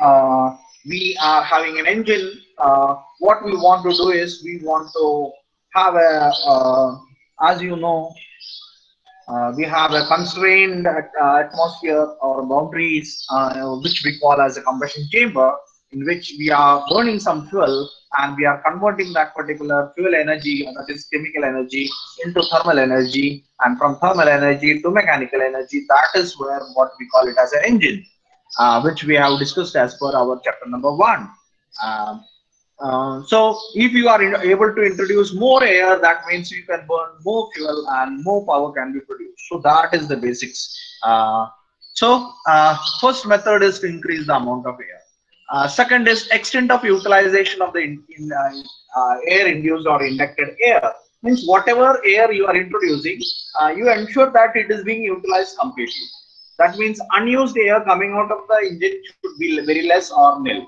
uh, we are having an engine, what we want to do is we want to have a, as you know, we have a constrained atmosphere or boundaries, which we call as a combustion chamber, in which we are burning some fuel and we are converting that particular fuel energy, that is chemical energy, into thermal energy, and from thermal energy to mechanical energy. That is where what we call it as an engine, which we have discussed as per our chapter number one. Um, so if you are able to introduce more air, that means you can burn more fuel and more power can be produced. So that is the basics. First method is to increase the amount of air. Second is extent of utilization of the air induced or inducted air. Means whatever air you are introducing, you ensure that it is being utilized completely. That means unused air coming out of the engine should be very less or nil.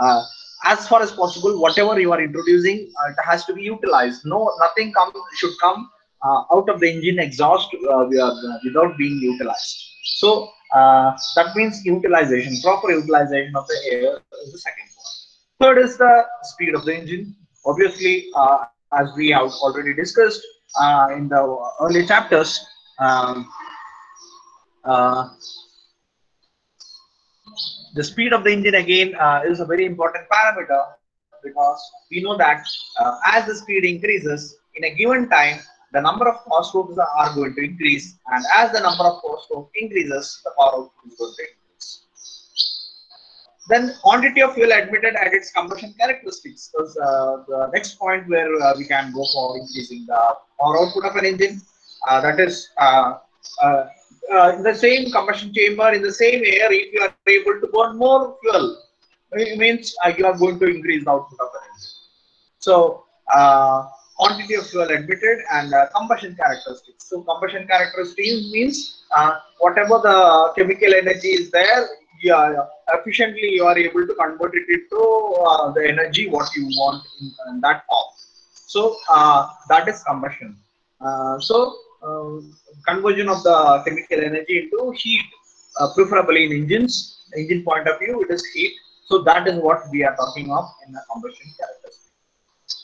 uh, as far as possible, whatever you are introducing, it has to be utilized. No, nothing should come out of the engine exhaust without being utilized. So that means utilization, proper utilization of the air is the second one. Third is the speed of the engine. Obviously, as we have already discussed in the early chapters, um, uh, the speed of the engine again is a very important parameter, because we know that as the speed increases in a given time, the number of power strokes are going to increase, and as the number of power strokes increases, the power output is going to increase. Then quantity of fuel admitted at its combustion characteristics is the next point where we can go for increasing the power output of an engine. That is uh, in the same combustion chamber, in the same air, if you are able to burn more fuel, it means you are going to increase the output of an engine. So quantity of fuel admitted and combustion characteristics. So combustion characteristics means whatever the chemical energy is there, yeah, efficiently you are able to convert it into the energy what you want in that form. So that is combustion. Conversion of the chemical energy into heat, preferably in engine point of view, it is heat. So that is what we are talking of in the combustion characteristic.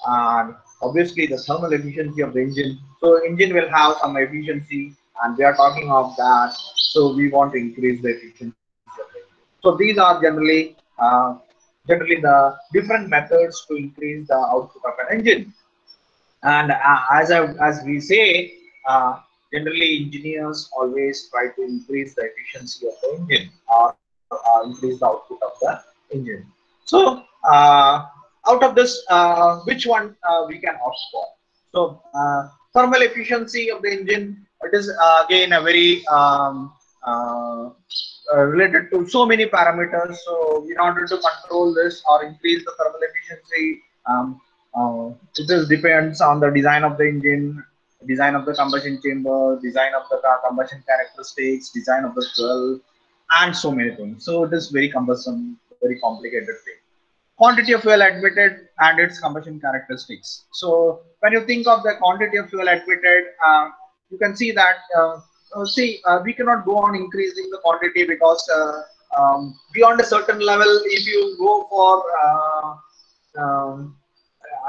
And obviously the thermal efficiency of the engine. So engine will have some efficiency, and we are talking of that. So we want to increase the efficiency of the engine. So these are generally the different methods to increase the output of an engine. And as we say, generally engineers always try to increase the efficiency of the engine, or increase the output of the engine. So out of this, which one we can opt for? So thermal efficiency of the engine, it is again a very related to so many parameters. So in order to control this or increase the thermal efficiency, it just depends on the design of the engine, design of the combustion chamber, design of the combustion characteristics, design of the fuel, and so many things. So it is very cumbersome, very complicated thing. Quantity of fuel admitted and its combustion characteristics. So when you think of the quantity of fuel admitted, you can see that we cannot go on increasing the quantity, because beyond a certain level, if you go for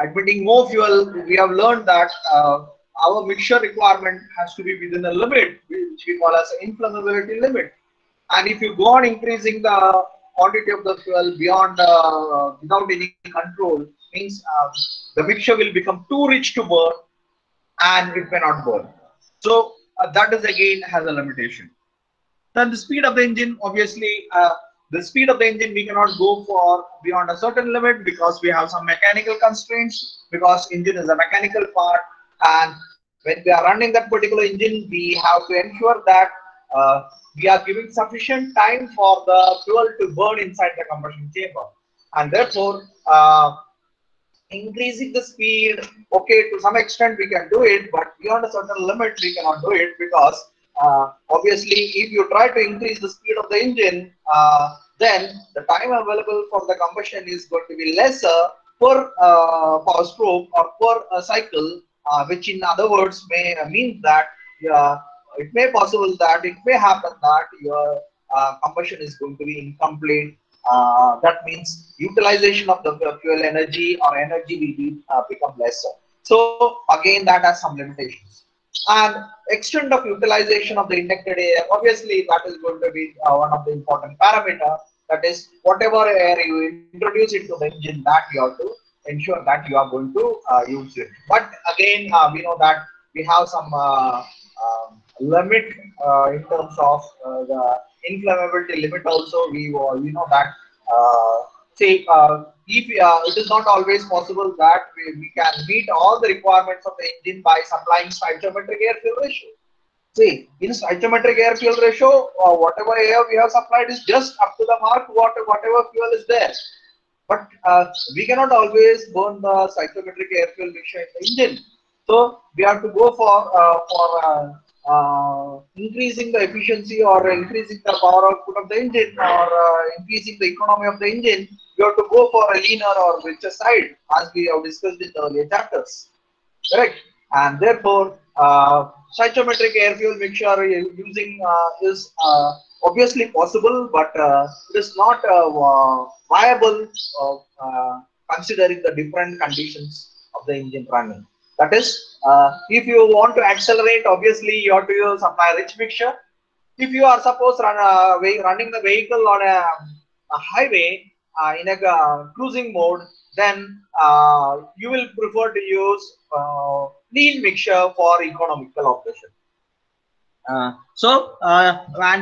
admitting more fuel, we have learned that our mixture requirement has to be within a limit, which we call as inflammability limit. And if you go on increasing the quantity of the fuel beyond without any control, means the mixture will become too rich to burn, and it may not burn. So that is again has a limitation. Then the speed of the engine, obviously, the speed of the engine we cannot go for beyond a certain limit, because we have some mechanical constraints, because engine is a mechanical part, and when we are running that particular engine, we have to ensure that we are giving sufficient time for the fuel to burn inside the combustion chamber, and therefore increasing the speed, okay, to some extent we can do it, but beyond a certain limit we cannot do it, because obviously if you try to increase the speed of the engine, then the time available for the combustion is going to be lesser per power stroke or per cycle, which in other words may mean that uh, it may happen that your combustion is going to be incomplete, that means utilization of the fuel energy or energy will be become lesser. So again, that has some limitations. And extent of utilization of the injected air, obviously that is going to be one of the important parameter. That is, whatever air you introduce into the engine, that you have to ensure that you are going to use it. But again, we know that we have some limit in terms of the inflammability limit. Also, we know that say if it is not always possible that we can meet all the requirements of the engine by supplying stoichiometric air fuel ratio. See, in stoichiometric air fuel ratio, whatever air we have supplied is just up to the mark, whatever fuel is there. But we cannot always burn the stoichiometric air fuel mixture in the engine. So we have to go for increasing the efficiency or increasing the power output of the engine or increasing the economy of the engine. We have to go for a leaner or richer side, as we have discussed in the earlier chapters. Correct. And therefore, stoichiometric air fuel mixture using is obviously possible, but it is not viable considering the different conditions of the engine running. That is, if you want to accelerate, obviously you have to supply rich mixture. If you are suppose running the vehicle on a highway in a cruising mode, then you will prefer to use lean mixture for economical operation. And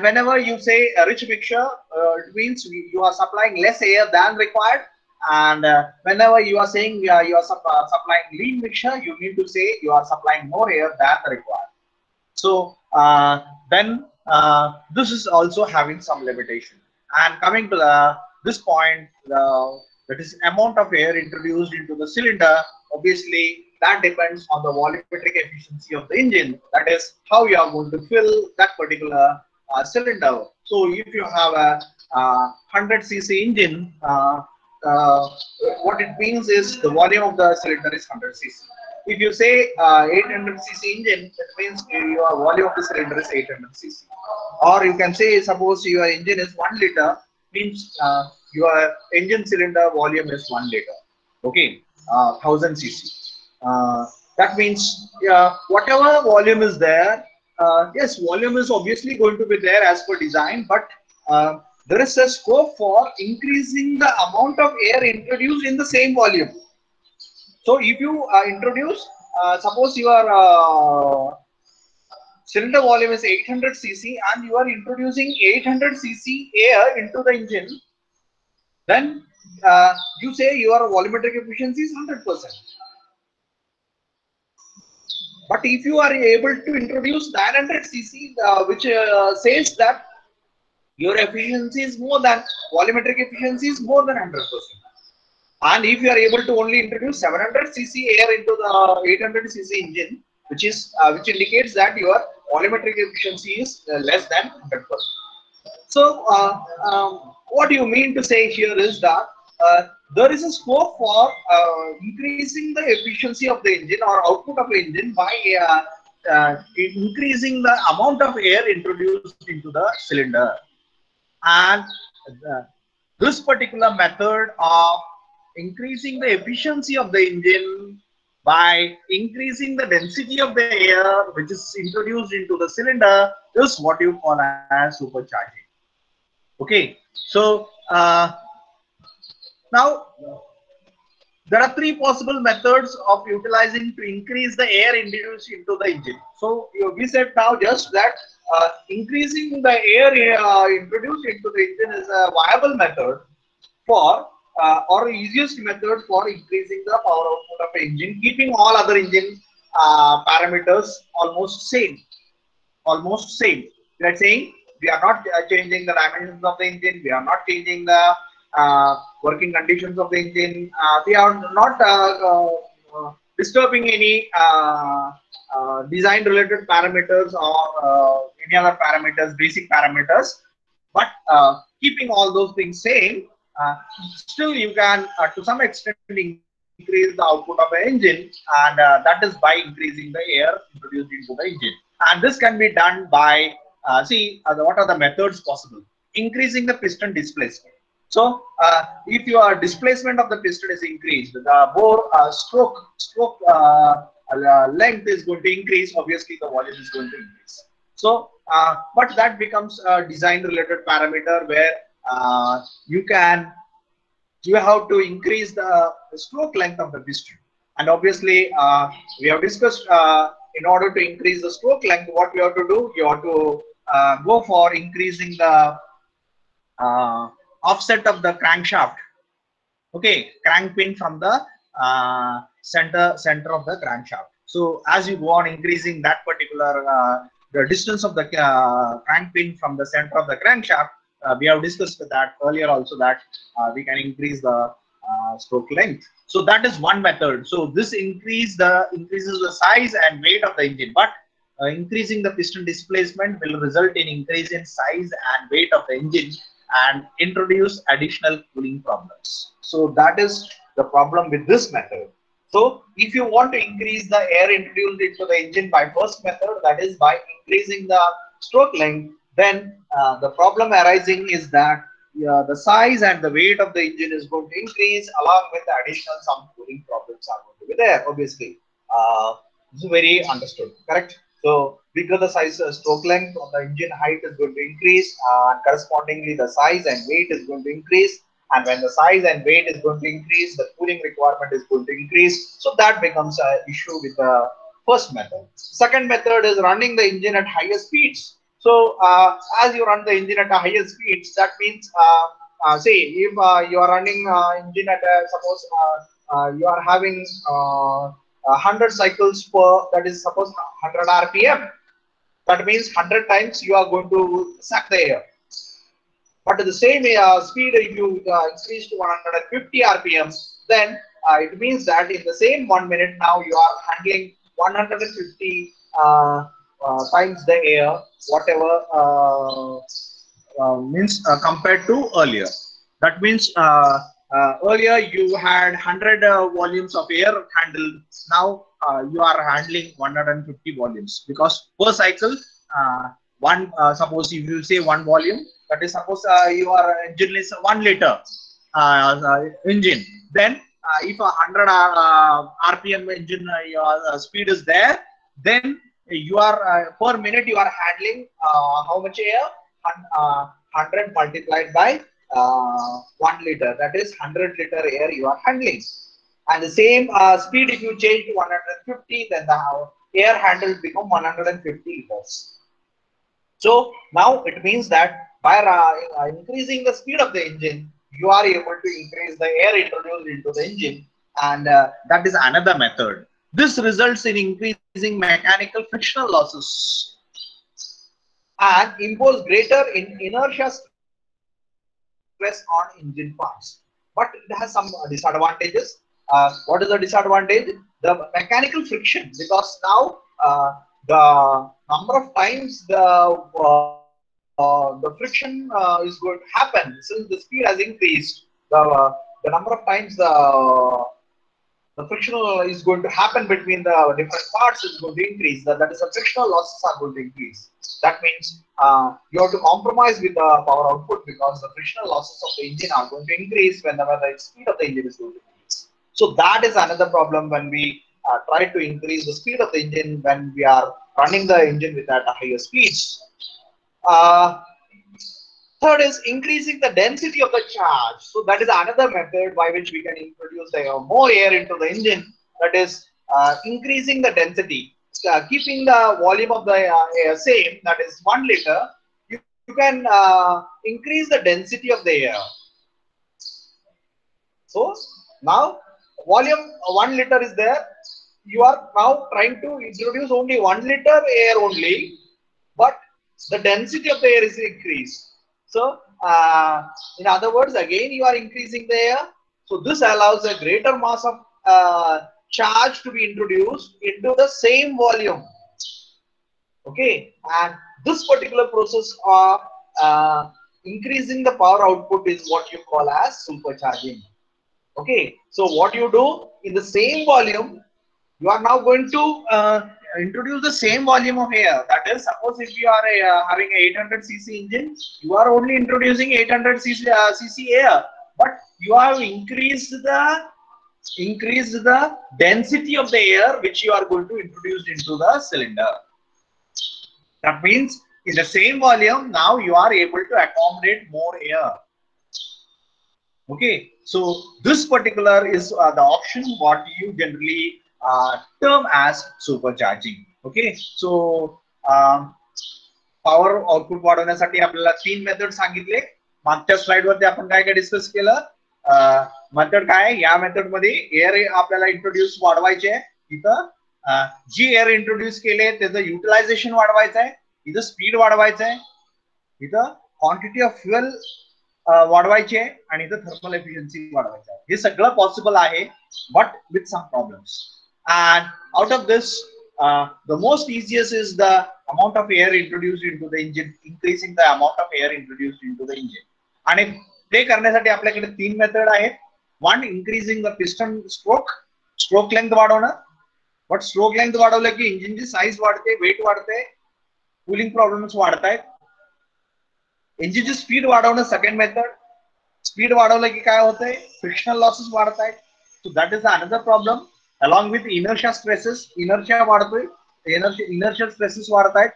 whenever you say a rich mixture, it means you are supplying less air than required. And whenever you are saying you are supplying lean mixture, you need to say you are supplying more air than required. So then this is also having some limitation. And coming to this point, that is amount of air introduced into the cylinder, obviously that depends on the volumetric efficiency of the engine. That is how you are going to fill that particular cylinder. So if you have a 100cc engine, what it means is the volume of the cylinder is 100cc. If you say 800cc engine, that means your volume of the cylinder is 800cc. Or you can say, suppose your engine is 1 liter, means your engine cylinder volume is 1 liter. Okay, 1000cc. That means whatever volume is there, yes, volume is obviously going to be there as per design, but there is a scope for increasing the amount of air introduced in the same volume. So if you introduce, suppose your cylinder volume is 800cc and you are introducing 800cc air into the engine, then you say your volumetric efficiency is 100%. But if you are able to introduce 900cc, which says that your efficiency is more than volumetric efficiency is more than 100%. And if you are able to only introduce 700cc air into the 800cc engine, which indicates that your volumetric efficiency is less than 100%. So what you mean to say here is that there is a scope for increasing the efficiency of the engine or output of the engine by increasing the amount of air introduced into the cylinder. And this particular method of increasing the efficiency of the engine by increasing the density of the air which is introduced into the cylinder is what you call as supercharging. Okay, so now there are three possible methods of utilizing to increase the air introduced into the engine. So we said now just that increasing the air introduced into the engine is a viable method for or easiest method for increasing the power output of the engine, keeping all other engine parameters almost same. Almost same. We are saying we are not changing the dimensions of the engine. We are not changing the working conditions of the engine. We are not disturbing any design related parameters or any other parameters, basic parameters. But keeping all those things same, still you can to some extent increase the output of the engine, and that is by increasing the air introduced into the engine. And this can be done by what are the methods possible? Increasing the piston displacement. So if your displacement of the piston is increased, the bore stroke length is going to increase. Obviously, the volume is going to increase. So, but that becomes a design-related parameter where you can you have to increase the stroke length of the piston. And obviously, we have discussed in order to increase the stroke length, what you have to do, you have to go for increasing the offset of the crankshaft. Okay, crank pin from the center of the crankshaft. So as you go on increasing that particular the distance of the crank pin from the center of the crankshaft, we have discussed that earlier also, that we can increase the stroke length. So that is one method. So this increases the size and weight of the engine, but increasing the piston displacement will result in increase in size and weight of the engine and introduce additional cooling problems. So that is the problem with this method. So if you want to increase the air introduced into the engine by first method, that is by increasing the stroke length, then the problem arising is that the size and the weight of the engine is going to increase, along with the additional some cooling problems are going to be there. Obviously, this is very understood, correct? So bigger the size, stroke length of the engine height is going to increase, and correspondingly the size and weight is going to increase. And when the size and weight is going to increase, the cooling requirement is going to increase. So that becomes an issue with the first method. Second method is running the engine at higher speeds. So as you run the engine at a higher speeds, that means say if you are running engine at suppose you are having 100 cycles per, that is suppose 100 RPM. That means 100 times you are going to suck the air. But at the same speed, if you increase to 150 RPM, then it means that in the same 1 minute now you are handling 150 times the air, whatever means compared to earlier. That means earlier you had 100 volumes of air handled. Now you are handling 150 volumes, because per cycle suppose if you say one volume, that is suppose your engine is 1 liter engine, then if a 100 RPM engine your speed is there, then you are per minute you are handling how much air? 100 multiplied by 1 liter, that is 100 liter air you are handling. And the same speed, if you change to 150, then the air handled become 150 liters. So now it means that by increasing the speed of the engine, you are able to increase the air introduced into the engine, and that is another method. This results in increasing mechanical frictional losses and impose greater inertia stress on engine parts. But it has some disadvantages. What is the disadvantage? The mechanical friction, because now the number of times the friction is going to happen since the speed has increased. The number of times the frictional is going to happen between the different parts is going to increase. That is, the frictional losses are going to increase. That means you have to compromise with the power output, because the frictional losses of the engine are going to increase whenever the speed of the engine is going to increase. So that is another problem when we try to increase the speed of the engine when we are running the engine with at a higher speeds. Third is increasing the density of the charge. So that is another method by which we can introduce more air into the engine. That is increasing the density, keeping the volume of the air same, that is 1 liter. You can increase the density of the air. So now volume 1 liter is there. You are now trying to introduce only 1 liter air only, but the density of the air is increased. So in other words, again you are increasing the air. So this allows a greater mass of charge to be introduced into the same volume. Okay, and this particular process of increasing the power output is what you call as supercharging. Okay, so what you do in the same volume, you are now going to introduce the same volume of air. That is, suppose if you are having a 800 cc engine, you are only introducing 800 cc air, but you have increased the density of the air which you are going to introduce into the cylinder. That means in the same volume, now you are able to accommodate more air. Okay, so this particular is the option what you generally term as supercharging. Okay, so power output वाढवण्यासाठी आपल्याला 3 method सांगितले. मागच्या slide वरती आपण काय काय discuss केलं. Method काय, या मेथड मध्ये एअर आपल्याला इंट्रोड्यूस वाढवायचे आहे. इथं जी एअर इंट्रोड्यूस केले त्याचं युटिलायझेशन वाढवायचं आहे, इथं स्पीड वाढवायचं आहे, इथं क्वांटिटी ऑफ फ्युएल वाढवायची आहे आणि इथं थर्मल एफिशियन्सी वाढवायची आहे. हे सगळं पॉसिबल आहे, but with some problems. And out of this the most easiest is the amount of air introduced into the engine, increasing the amount of air introduced into the engine. आणि ते करण्यासाठी आपल्याकडे 3 method आहेत. One, increasing the piston stroke length वाढवणं. But stroke length वाढवलं की इंजिनची size वाढते, weight वाढते, कूलिंग प्रॉब्लेम्स वाढतायत. इंजिनची स्पीड वाढवणं सेकंड मेथड. स्पीड वाढवलं की काय होतंय, फ्रिक्शनल लॉसेस वाढतायत. So that is another problem. along with inertia stresses, inertia वाढतोय, inertia stresses वाढतायत.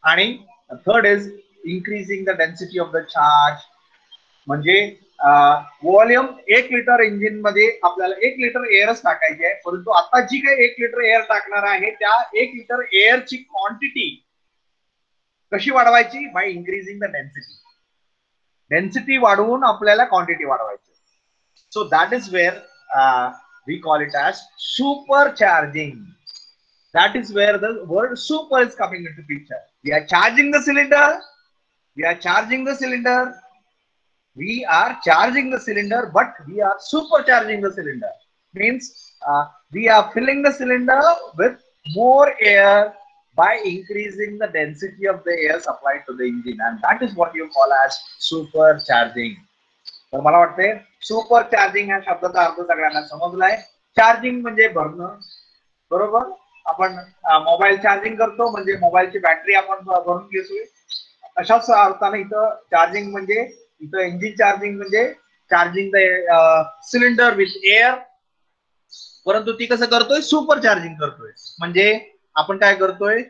आणि third is increasing the density of the charge. म्हणजे व्हॉल्यूम 1 लिटर इंजिन मध्ये आपल्याला 1 लिटर एअरच टाकायची आहे, परंतु आता जी काही 1 लिटर एअर टाकणार आहे त्या 1 लिटर एअरची क्वांटिटी कशी वाढवायची, by increasing the density. Density वाढवून आपल्याला क्वांटिटी वाढवायची. So that is where we call it as supercharging. That is where the word super is coming into picture. We are charging the cylinder. We are charging the cylinder. We are charging the cylinder, but we are supercharging the cylinder. Means we are filling the cylinder with more air by increasing the density of the air supplied to the engine, and that is what you call as supercharging. तर मला वाटते super charging ह्या शब्दाचा अर्थ सगळ्यांना समजलाय. Charging म्हणजे भरणं, बरोबर. आपण मोबाईल चार्जिंग करतो म्हणजे मोबाईलची बॅटरी आपण भरून घेतोय. अशाच अर्थाने इथं चार्जिंग म्हणजे, इथं इंजिन चार्जिंग म्हणजे charging the cylinder with air. परंतु ती कसं करतोय, सुपर चार्जिंग करतोय. म्हणजे आपण काय करतोय,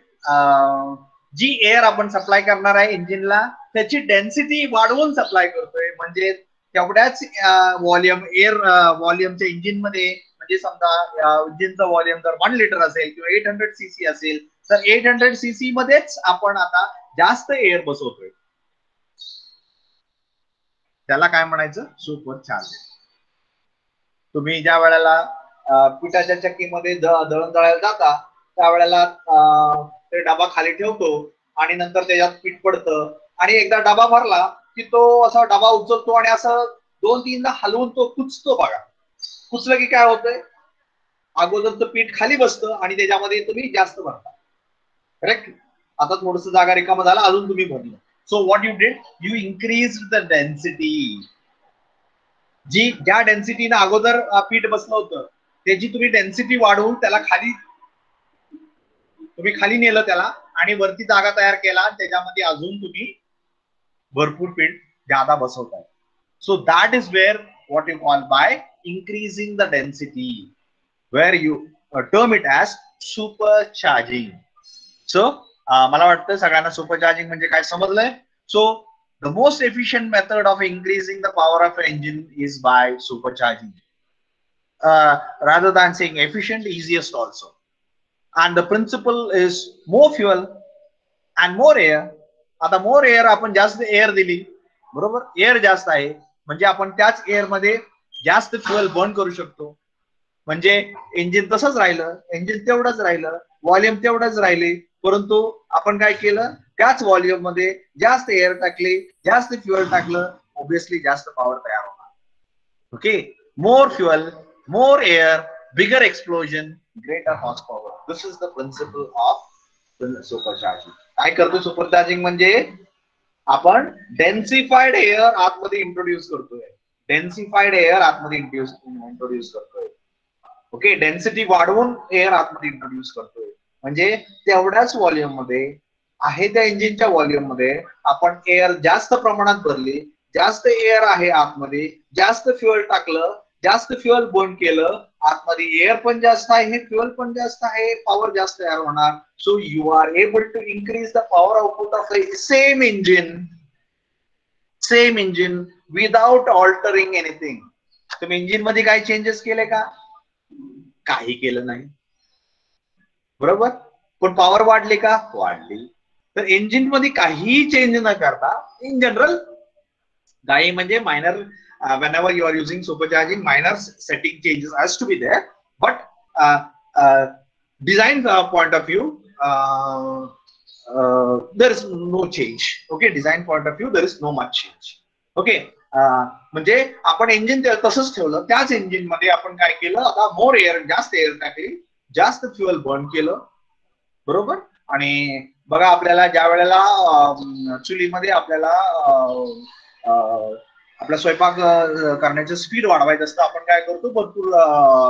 जी एअर आपण सप्लाय करणार आहे इंजिनला त्याची डेन्सिटी वाढवून सप्लाय करतोय. म्हणजे तेवढ्याच व्हॉल्यूम एअर व्हॉल्यूमच्या इंजिन मध्ये, म्हणजे समजा इंजिनचा व्हॉल्यूम जर 1 लिटर असेल किंवा 800 सीसी असेल, तर 800 सीसी मध्येच आपण आता जास्त एअर बसवतोय. त्याला काय म्हणायचं, सुपर चार्जिंग. तुम्ही ज्या वेळेला पिठाच्या चक्कीमध्ये दळण दळायला जाता त्यावेळेला ते डबा खाली ठेवतो आणि नंतर त्याच्यात पीठ पडतं, आणि एकदा डबा भरला की तो असा डबा उचलतो आणि असं 2-3दा हलवून तो कुचतो. बघा, कुचलं की काय होतंय, अगोदरचं पीठ खाली बसतं आणि त्याच्यामध्ये तुम्ही जास्त भरता. करेक्ट. आता थोडस जागा रिकामा झाला, अजून तुम्ही भरलं. So what you did, you increase the density. ज्या डेन्सिटीनं अगोदर पीठ बसलं होतं त्याची तुम्ही डेन्सिटी वाढवून त्याला खाली नेलं त्याला, आणि वरती जागा तयार केला, त्याच्यामध्ये अजून तुम्ही भरपूर पीठ ज्यादा बसवताय. So that is where what you call by increasing the density, where you term it as supercharging. So मला वाटतं सगळ्यांना supercharging म्हणजे काय समजलंय. So the most efficient method of increasing the power of an engine is by supercharging, rather than saying efficient, easiest also. And the principle is more fuel and more air. आता more air आपण जास्त air दिली, बरोबर, air जास्त आहे म्हणजे आपण त्याच एअर मध्ये जास्त फ्युएल बर्न करू शकतो. म्हणजे इंजिन तसंच राहिलं, इंजिन तेवढंच राहिलं, व्हॉल्यूम तेवढंच राहिले, परंतु आपण काय केलं, त्याच व्हॉल्यूम मध्ये जास्त एअर टाकले, जास्त फ्युएल टाकलं, ऑब्विसली जास्त पॉवर तयार होणार. Okay, more fuel, more air, bigger explosion, greater horse power. This is the principle of supercharging. काय करतो सुपरचार्जिंग म्हणजे आपण डेन्सिफाईड एअर आतमध्ये इंट्रोड्यूस करतोय. डेन्सिफाईड एअर आतमध्ये इंट्रोड्यूस करतोय. ओके, डेन्सिटी वाढवून एअर आतमध्ये इंट्रोड्यूस करतोय. म्हणजे तेवढ्याच व्हॉल्यूम मध्ये आहे, त्या इंजिनच्या व्हॉल्यूम मध्ये आपण एअर जास्त प्रमाणात भरली, जास्त एअर आहे आतमध्ये, जास्त फ्युएल टाकलं, जास्त फ्युएल बर्न केलं, आतमध्ये एअर पण जास्त आहे, फ्युएल पण जास्त आहे, पॉवर जास्त तयार होणार. So you are able to increase the power output of the same engine without altering anything. तुम्ही इंजिन मध्ये काही चेंजेस केले का? काही केलं नाही, बरोबर. पण पॉवर वाढली का? वाढली. तर इंजिन मध्ये काहीही चेंज न करता इन जनरल काही म्हणजे minor, whenever you are using supercharging, minor setting changes has to be there, but design point of view, there is no change. Okay, design point of view there is no much change. Okay, म्हणजे आपण engine तसंच ठेवलं, त्याच engine मध्ये आपण काय केलं, आता मोर एअर, जास्त एअर टाकली, जास्त फ्युएल बर्न केलं, बरोबर. आणि बघा आपल्याला ज्या वेळेला चुलीमध्ये आपल्याला आपला स्वयंपाक करण्याचं स्पीड वाढवायचं असतं, आपण काय करतो, भरपूर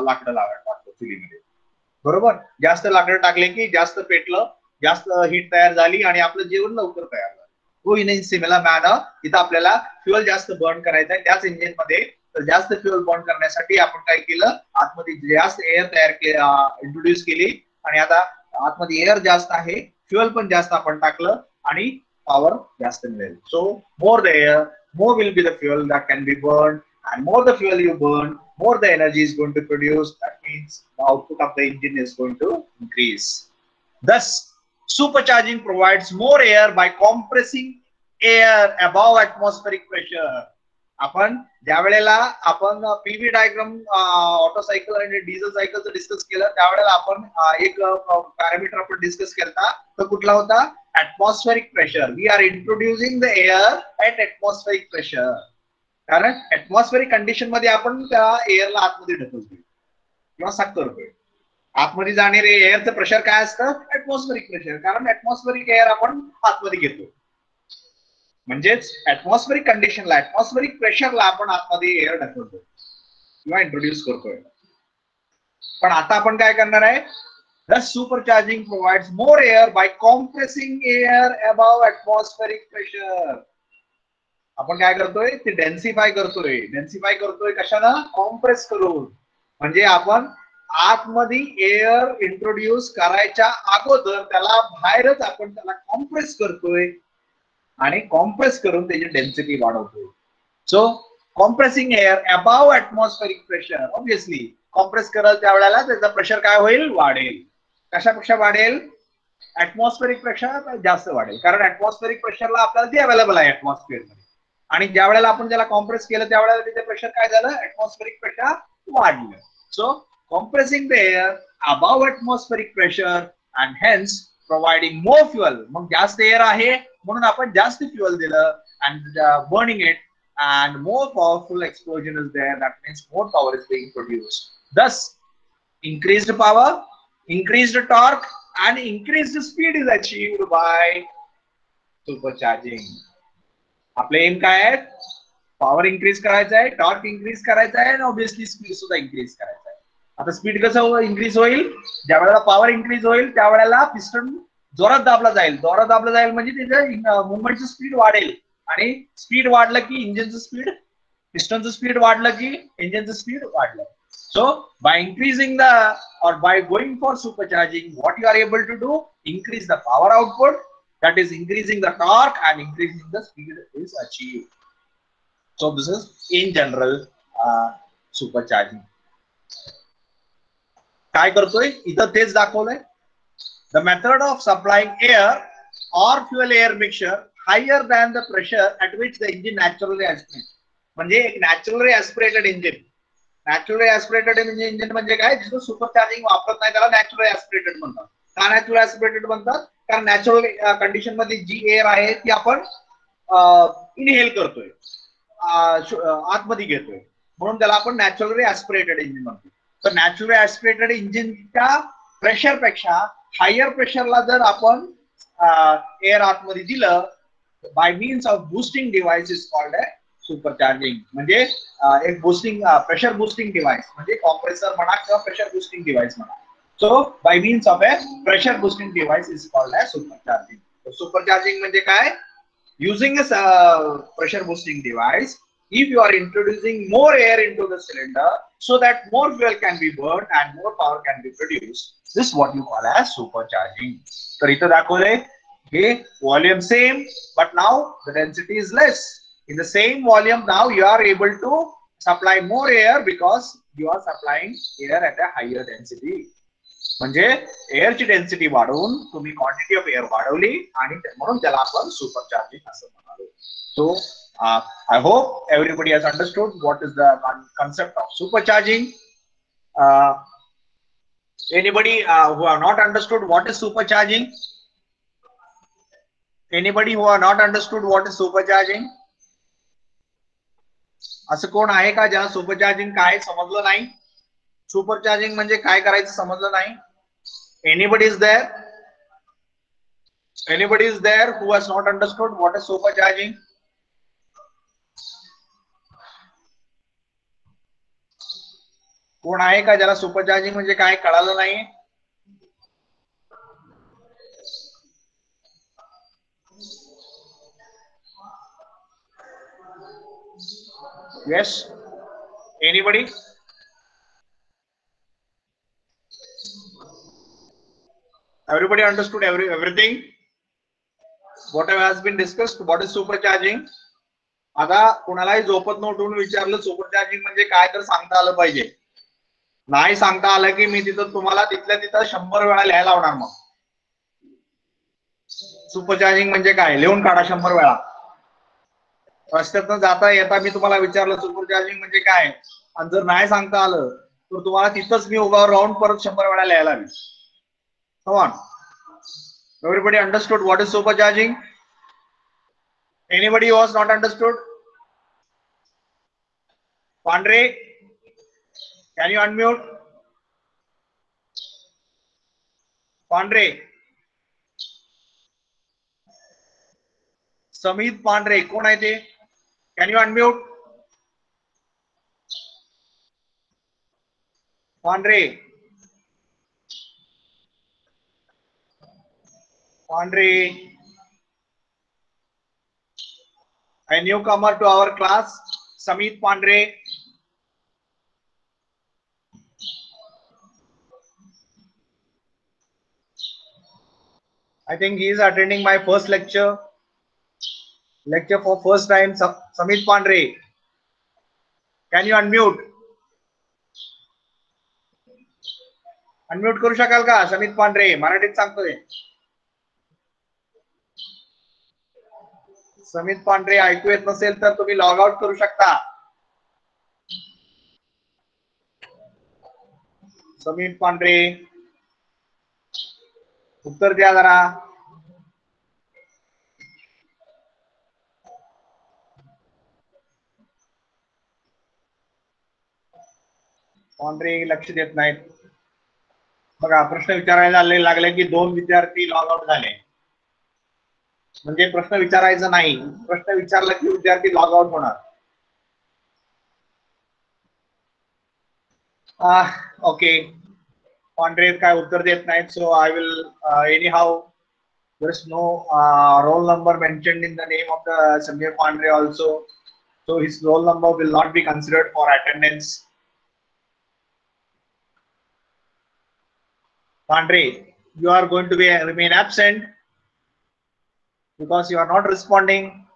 लाकडं लावायला टाकतो चुलीमध्ये, बरोबर. जास्त लाकडं टाकले की जास्त पेटलं, जास्त हीट तयार झाली आणि आपलं जेवण लवकर तयार झालं. तो इन सिमिलर मॅनर इथं आपल्याला फ्युएल जास्त बर्न करायचं आहे त्याच इंजिन मध्ये. तर जास्त फ्युएल बर्न करण्यासाठी आपण काय केलं, आतमध्ये जास्त एअर इंट्रोड्यूस केली आणि आता आतमध्ये एअर जास्त आहे, फ्युएल पण जास्त आपण टाकलं आणि पॉवर जास्त मिळेल. So more the air, more will be the fuel that can be burned, and more the fuel you burn, more the energy is going to produce. That means the output of the engine is going to increase. Thus, supercharging provides more air by compressing air above atmospheric pressure. आपण ज्या वेळेला आपण PV diagram auto cycle आणि diesel सायकलचं discuss केलं, त्यावेळेला आपण एक parameter आपण डिस्कस केला, तर कुठला होता? atmospheric pressure. We are introducing the air at atmospheric pressure. कारण atmospheric condition मध्ये आपण त्या एअरला आतमध्ये ढकलतोय किंवा साफ करतोय. आतमध्ये जाणारे एअरचं प्रेशर काय असतं? Atmospheric pressure. कारण ऍटमॉस्फेरिक एअर आपण आतमध्ये घेतो, म्हणजेच ऍटमॉस्फेरिक कंडिशनला, ऍटमॉस्फेरिक प्रेशरला आपण आतमध्ये एअर ढकलतोय किंवा इंट्रोड्यूस करतोय. पण आता आपण काय करणार आहे? Thus, supercharging provides more air by compressing air above atmospheric pressure. आपण काय करतोय? ते डेन्सिफाय करतोय. डेन्सिफाय करतोय कशानं? कॉम्प्रेस करून. म्हणजे आपण आतमध्ये एअर इंट्रोड्यूस करायच्या अगोदर त्याला बाहेरच आपण त्याला कॉम्प्रेस करतोय आणि कॉम्प्रेस करून त्याची डेन्सिटी वाढवतोय. So compressing air above atmospheric pressure, obviously compress कराल त्यावेळेला त्याचा प्रेशर काय होईल? वाढेल. कशापेक्षा वाढेल? ऍटमॉस्फेरिक प्रेशर जास्त वाढेल, कारण ऍटमॉस्फेरिक प्रेशरला आपल्याला ते अवेलेबल आहे ऍटमॉस्फिअर मध्ये. आणि ज्या वेळेला आपण त्याला कॉम्प्रेस केलं त्यावेळेला तिथे प्रेशर काय झालं? ऍटमॉस्फेरिक प्रेशर वाढलं. So compressing the air above atmospheric pressure and hence providing more fuel. मग जास्त एअर आहे म्हणून आपण जास्त फ्युएल दिलं and burning it, and more powerful explosion is there. That means more power is being produced. Thus, increased power, increased torque, and increased speed is achieved by supercharging. आपले M काय आहे? Power increase करायचा आहे, torque increase करायचा आहे आणि obviously speed सुद्धा increase करायचा आहे. आता स्पीड कसं इन्क्रीज होईल? ज्या वेळेला पॉवर इन्क्रीज होईल त्यावेळेला पिस्टन जोरात दाबला जाईल. जोरात दाबला जाईल म्हणजे त्याचं मुवमेंटची स्पीड वाढेल आणि स्पीड वाढलं की इंजिनचं स्पीड, पिस्टनचं स्पीड वाढलं की इंजिनचं स्पीड वाढलं. So by increasing the or by going for supercharging, what you are able to do? Increase the power output, that is increasing the torque and increasing the speed is achieved. So this is in general supercharging. काय करतोय? इथं तेच दाखवलंय. The method of supplying air or fuel air mixture higher than the pressure at which the engine naturally aspirates. म्हणजे एक naturally ऍस्पिरेटेड engine. Naturally ऍस्पिरेटेड engine म्हणजे काय? जिथं सुपरचार्जिंग वापरत नाही त्याला नॅचरली ऍस्पिरेटेड म्हणतात. का नॅचरली ऍस्पिरेटेड म्हणतात? कारण नॅचरल कंडिशन मध्ये जी एअर आहे ती आपण इनहेल करतोय, आतमध्ये घेतोय, म्हणून त्याला आपण नॅचरली ऍस्पिरेटेड इंजिन म्हणतो. तर नॅचरली ऍस्पिरेटेड इंजिनच्या प्रेशर पेक्षा हायर प्रेशरला जर आपण एअर आतमध्ये दिलं bye means of boosting device is called supercharging. म्हणजे एक बूस्टिंग, प्रेशर बूस्टिंग डिव्हाइस म्हणजे कॉम्प्रेसर म्हणा किंवा प्रेशर बूस्टिंग डिव्हाइस म्हणा. So by means of a pressure boosting device is called as supercharging. So supercharging म्हणजे काय? Using a pressure boosting device, if you are introducing more air into the cylinder so that more fuel can be burned and more power can be produced, this is what you call as supercharging. तर इथं दाखवलंय हे volume same but now the density is less. In the same volume now you are able to supply more air because you are supplying air at a higher density. म्हणजे एअरची density वाढवून तुम्ही quantity of air वाढवली आणि म्हणून त्याला आपण supercharging असं म्हणालो. So I hope everybody has understood what is the concept of supercharging. Anybody who have not understood what is supercharging? Anybody who have not understood what is supercharging? असं कोण आहे का ज्याला सुपरचार्जिंग काय समजलं नाही? सुपरचार्जिंग म्हणजे काय करायचं समजलं नाही? Anybody is there? Anybody is there who has not understood what is supercharging? कोण आहे का ज्याला सुपरचार्जिंग म्हणजे काय कळालं नाही? Yes. Anybody? Everybody understood everything? Whatever has been discussed, what is supercharging? आता कोणालाही झोपत उठून विचारलं सुपरचार्जिंग म्हणजे काय तर सांगता आलं पाहिजे. नाही सांगता आलं की मी तिथं तुम्हाला तिथल्या तिथं 100 वेळा लिहायला लावणार. मग सुपरचार्जिंग म्हणजे काय लिहून काढा 100 वेळा. रस्त्यातनं जाता येता मी तुम्हाला विचारलं सुपरचार्जिंग म्हणजे काय आणि जर नाही सांगता आलं तर तुम्हाला तिथंच मी उभा राहून परत 100 वेळा लिहायला हवी. Come on. Everybody understood what is supercharging? Anybody who was not understood? Pandre, can you unmute? Pandre. Samit Pandre, कोण आहे ते? Can you unmute? Pandre. Pandre. A newcomer to our class, Samit Pandre. I think he is attending my first lecture for first time. Samit Pandre, can you unmute? Unmute करू शकाल का समित पांढरे? मराठीत सांगतोय. समित पांढरे ऐकू येत नसेल तर तुम्ही लॉग आउट करू शकता. समित पांढरे उत्तर द्या जरा. पांढरे लक्ष देत नाहीत. बघा प्रश्न विचारायला लागले की 2 विद्यार्थी लॉग आउट झाले. म्हणजे प्रश्न विचारायचा नाही, प्रश्न विचारला की विद्यार्थी लॉग आउट होणार. ओके, पांढरे काय उत्तर देत नाहीत. So I will any how there is no roll number mentioned in the name of the Samir Pandre also, so his roll number will not be considered for attendance. Pandre, you are going to remain absent because you are not responding.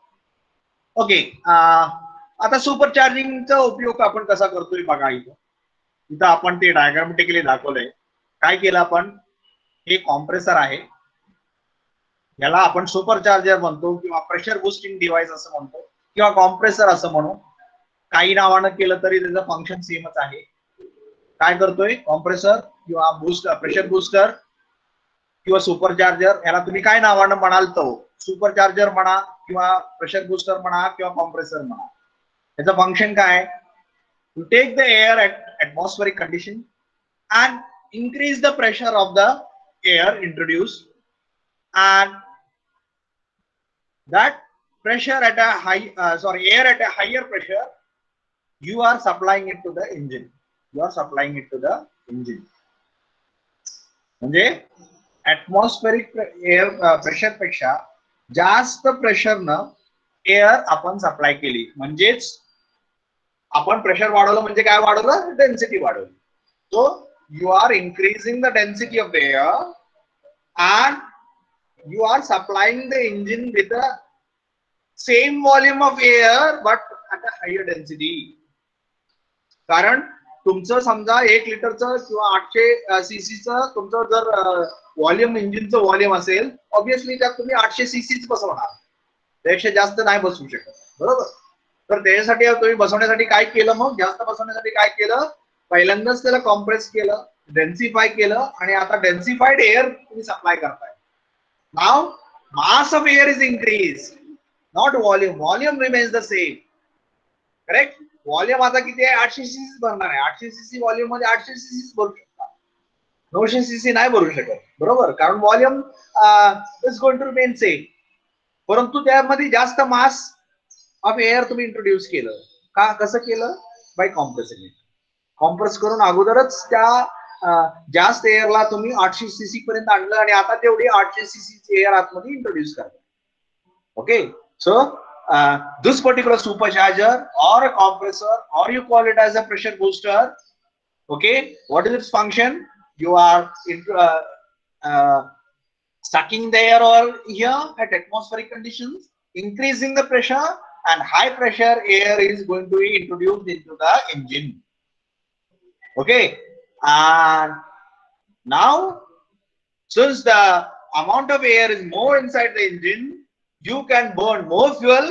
Okay, आता सुपरचार्जिंगचा उपयोग आपण कसा करतोय बघा. इथं आपण ते diagrammatically दाखवलंय. काय केलं आपण, हे कॉम्प्रेसर आहे, याला आपण सुपरचार्जर म्हणतो किंवा प्रेशर बुस्टिंग डिव्हाइस असं म्हणतो किंवा कॉम्प्रेसर असं म्हणू. काही नावानं केलं तरी त्याचं फंक्शन सेमच आहे. काय करतोय कॉम्प्रेसर किंवा प्रेशर बूस्टर किंवा सुपरचार्जर, याला तुम्ही काय नावानं म्हणाल तो सुपरचार्जर म्हणा किंवा प्रेशर बूस्टर म्हणा किंवा कॉम्प्रेसर म्हणा. याचं फंक्शन काय, to take the air at atmospheric condition and increase the pressure of the air introduced, and that pressure at a air at a higher pressure you are supplying it to the engine. म्हणजे atmospheric air pressure पेक्षा जास्त प्रेशरनं air आपण supply केली, म्हणजेच आपण pressure वाढवलं म्हणजे काय वाढवलं, डेन्सिटी वाढवली. So you are increasing the density of the air and you are supplying the engine with the same volume of air but at a higher density. कारण तुमचं समजा 1 लिटरचं किंवा 800 सीसीचं तुमचं जर व्हॉल्यूम इंजिनचं व्हॉल्यूम असेल, ऑब्विसली त्यात तुम्ही 800 सीसीच बसवणार, त्यापेक्षा जास्त नाही बसवू शकत, बरोबर. तर त्याच्यासाठी तुम्ही बसवण्यासाठी काय केलं, मग जास्त बसवण्यासाठी काय केलं, पहिल्यांदाच त्याला कॉम्प्रेस केलं, डेन्सिफाय केलं, आणि आता डेन्सिफाईड एअर तुम्ही सप्लाय करताय. Now mass of air is increase, not volume. Volume remains the same, correct. Volume आता किती आहे, 800 सीसी भरणार आहे. 800 सीसी व्हॉल्यूम मध्ये 800 सीसी भरू शकता, 900 सीसी नाही भरू शकत, बरोबर, कारण volume is going to remain same. परंतु त्यामध्ये जास्त मास ऑफ एअर तुम्ही इंट्रोड्यूस केलं का, कसं केलं, बाय कॉम्प्रेसिंग इट. कॉम्प्रेस करून अगोदरच त्या जास्त एअरला तुम्ही 800 सीसी पर्यंत आणलं आणि आता तेवढी 800 सीसी एअर आतमध्ये इंट्रोड्यूस करता. Okay, so this particular supercharger or a compressor, or you call it as a pressure booster, okay, what is its function? You are sucking the air over here at atmospheric conditions, increasing the pressure, and high pressure air is going to be introduced into the engine. Okay, and now since the amount of air is more inside the engine, you can burn more fuel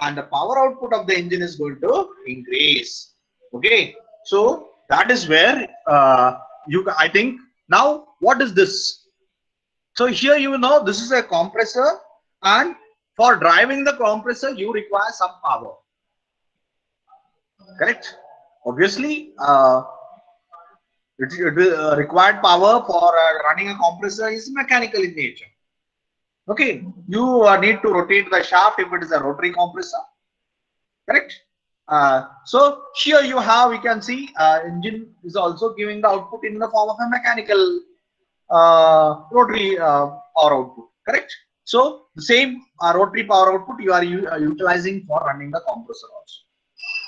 and the power output of the engine is going to increase. Okay, so that is where I think now what is this? So here you know this is a compressor, and for driving the compressor you require some power, correct. Obviously required power for running a compressor is mechanical in nature. Okay, you need to rotate the shaft if it is a rotary compressor, correct. So here you have, we can see engine is also giving the output in the form of a mechanical rotary power output, correct. So the same rotary power output you are utilizing for running the compressor also.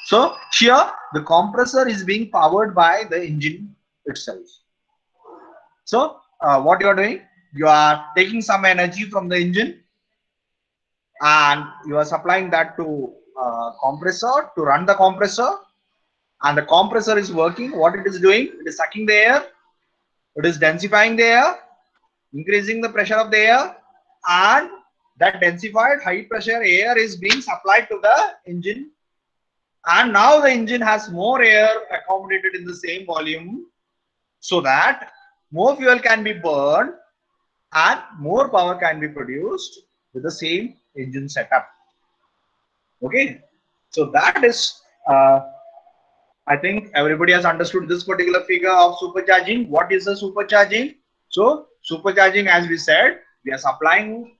So here the compressor is being powered by the engine itself. So what you are doing, you are taking some energy from the engine and you are supplying that to compressor to run the compressor, and the compressor is working. What it is doing, it is sucking the air, it is densifying the air, increasing the pressure of the air, and that densified high pressure air is being supplied to the engine, and now the engine has more air accommodated in the same volume, so that more fuel can be burned and more power can be produced with the same engine setup. Okay, so that is I think everybody has understood this particular figure of supercharging. What is the supercharging? So supercharging, as we said, we are supplying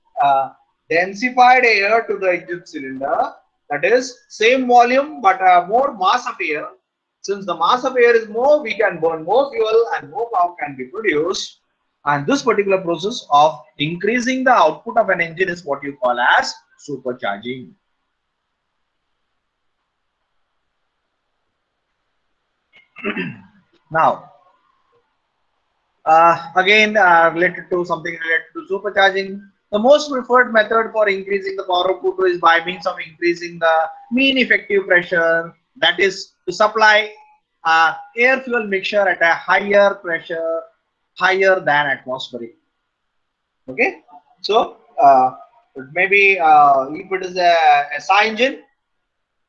densified air to the engine cylinder, that is same volume but more mass of air. Since the mass of air is more, we can burn more fuel and more power can be produced. And this particular process of increasing the output of an engine is what you call as supercharging. Now, again related to something related to supercharging, the most preferred method for increasing the power output is by means of increasing the mean effective pressure, that is to supply air fuel mixture at a higher pressure, higher than atmospheric. Okay, so maybe if it is a SI engine,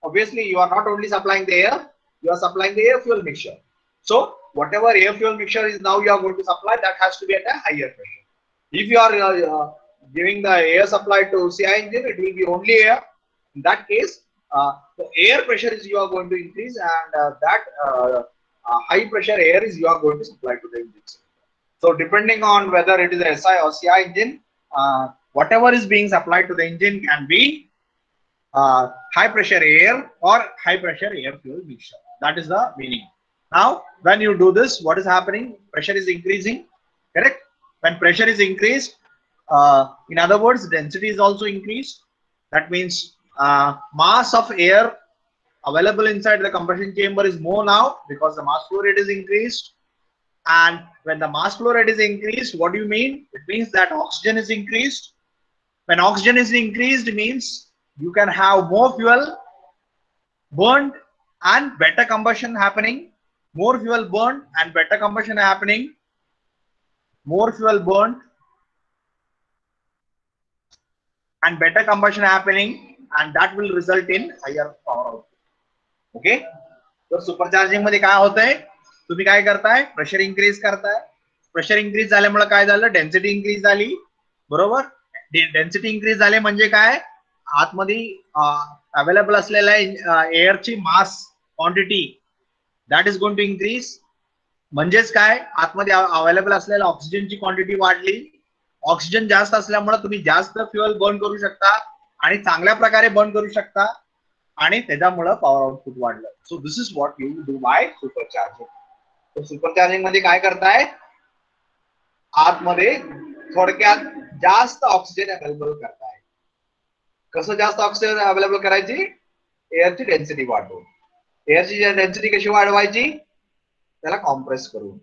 obviously you are not only supplying the air, you are supplying the air fuel mixture. So whatever air fuel mixture is now you are going to supply, that has to be at a higher pressure. If you are giving the air supply to CI engine, it will be only air. In that case, the air pressure is you are going to increase, and that high pressure air is you are going to supply to the engine. So depending on whether it is a SI or CI engine, whatever is being supplied to the engine can be high pressure air or high pressure air fuel mixture. That is the meaning. Now when you do this, what is happening? Pressure is increasing, correct? When pressure is increased, in other words, density is also increased. That means mass of air available inside the combustion chamber is more now because the mass flow rate is increased. And when the mass flow rate is increased, what do you mean? It means that oxygen is increased. When oxygen is increased, it means you can have more fuel burned and better combustion happening. More fuel burned and better combustion happening. More fuel burned and better combustion happening, and that will result in higher power output. Okay, तर supercharging मध्ये काय होतंय, तुम्ही काय करताय, pressure increase करताय. Pressure increase झाल्यामुळे काय झालं, डेन्सिटी इन्क्रीज झाली. बरोबर, डेन्सिटी इन्क्रीज झाले म्हणजे काय, आतमध्ये अवेलेबल असलेल्या एअरची mass quantity that is going to increase. म्हणजेच काय, आतमध्ये अवेलेबल असलेल्या ऑक्सिजनची क्वांटिटी वाढली. ऑक्सिजन जास्त असल्यामुळे तुम्ही जास्त फ्युएल बर्न करू शकता आणि चांगल्या प्रकारे बर्न करू शकता आणि त्याच्यामुळे पॉवर आउटपुट वाढलं. So this is what you do by supercharging. तर सुपरचार्जिंग मध्ये काय करताय, आतमध्ये थोडक्यात जास्त ऑक्सिजन अवेलेबल करताय. कसं जास्त ऑक्सिजन अवेलेबल करायची, एअरची डेन्सिटी वाढवून. एअरची डेन्सिटी कशी वाढवायची, त्याला कॉम्प्रेस करून,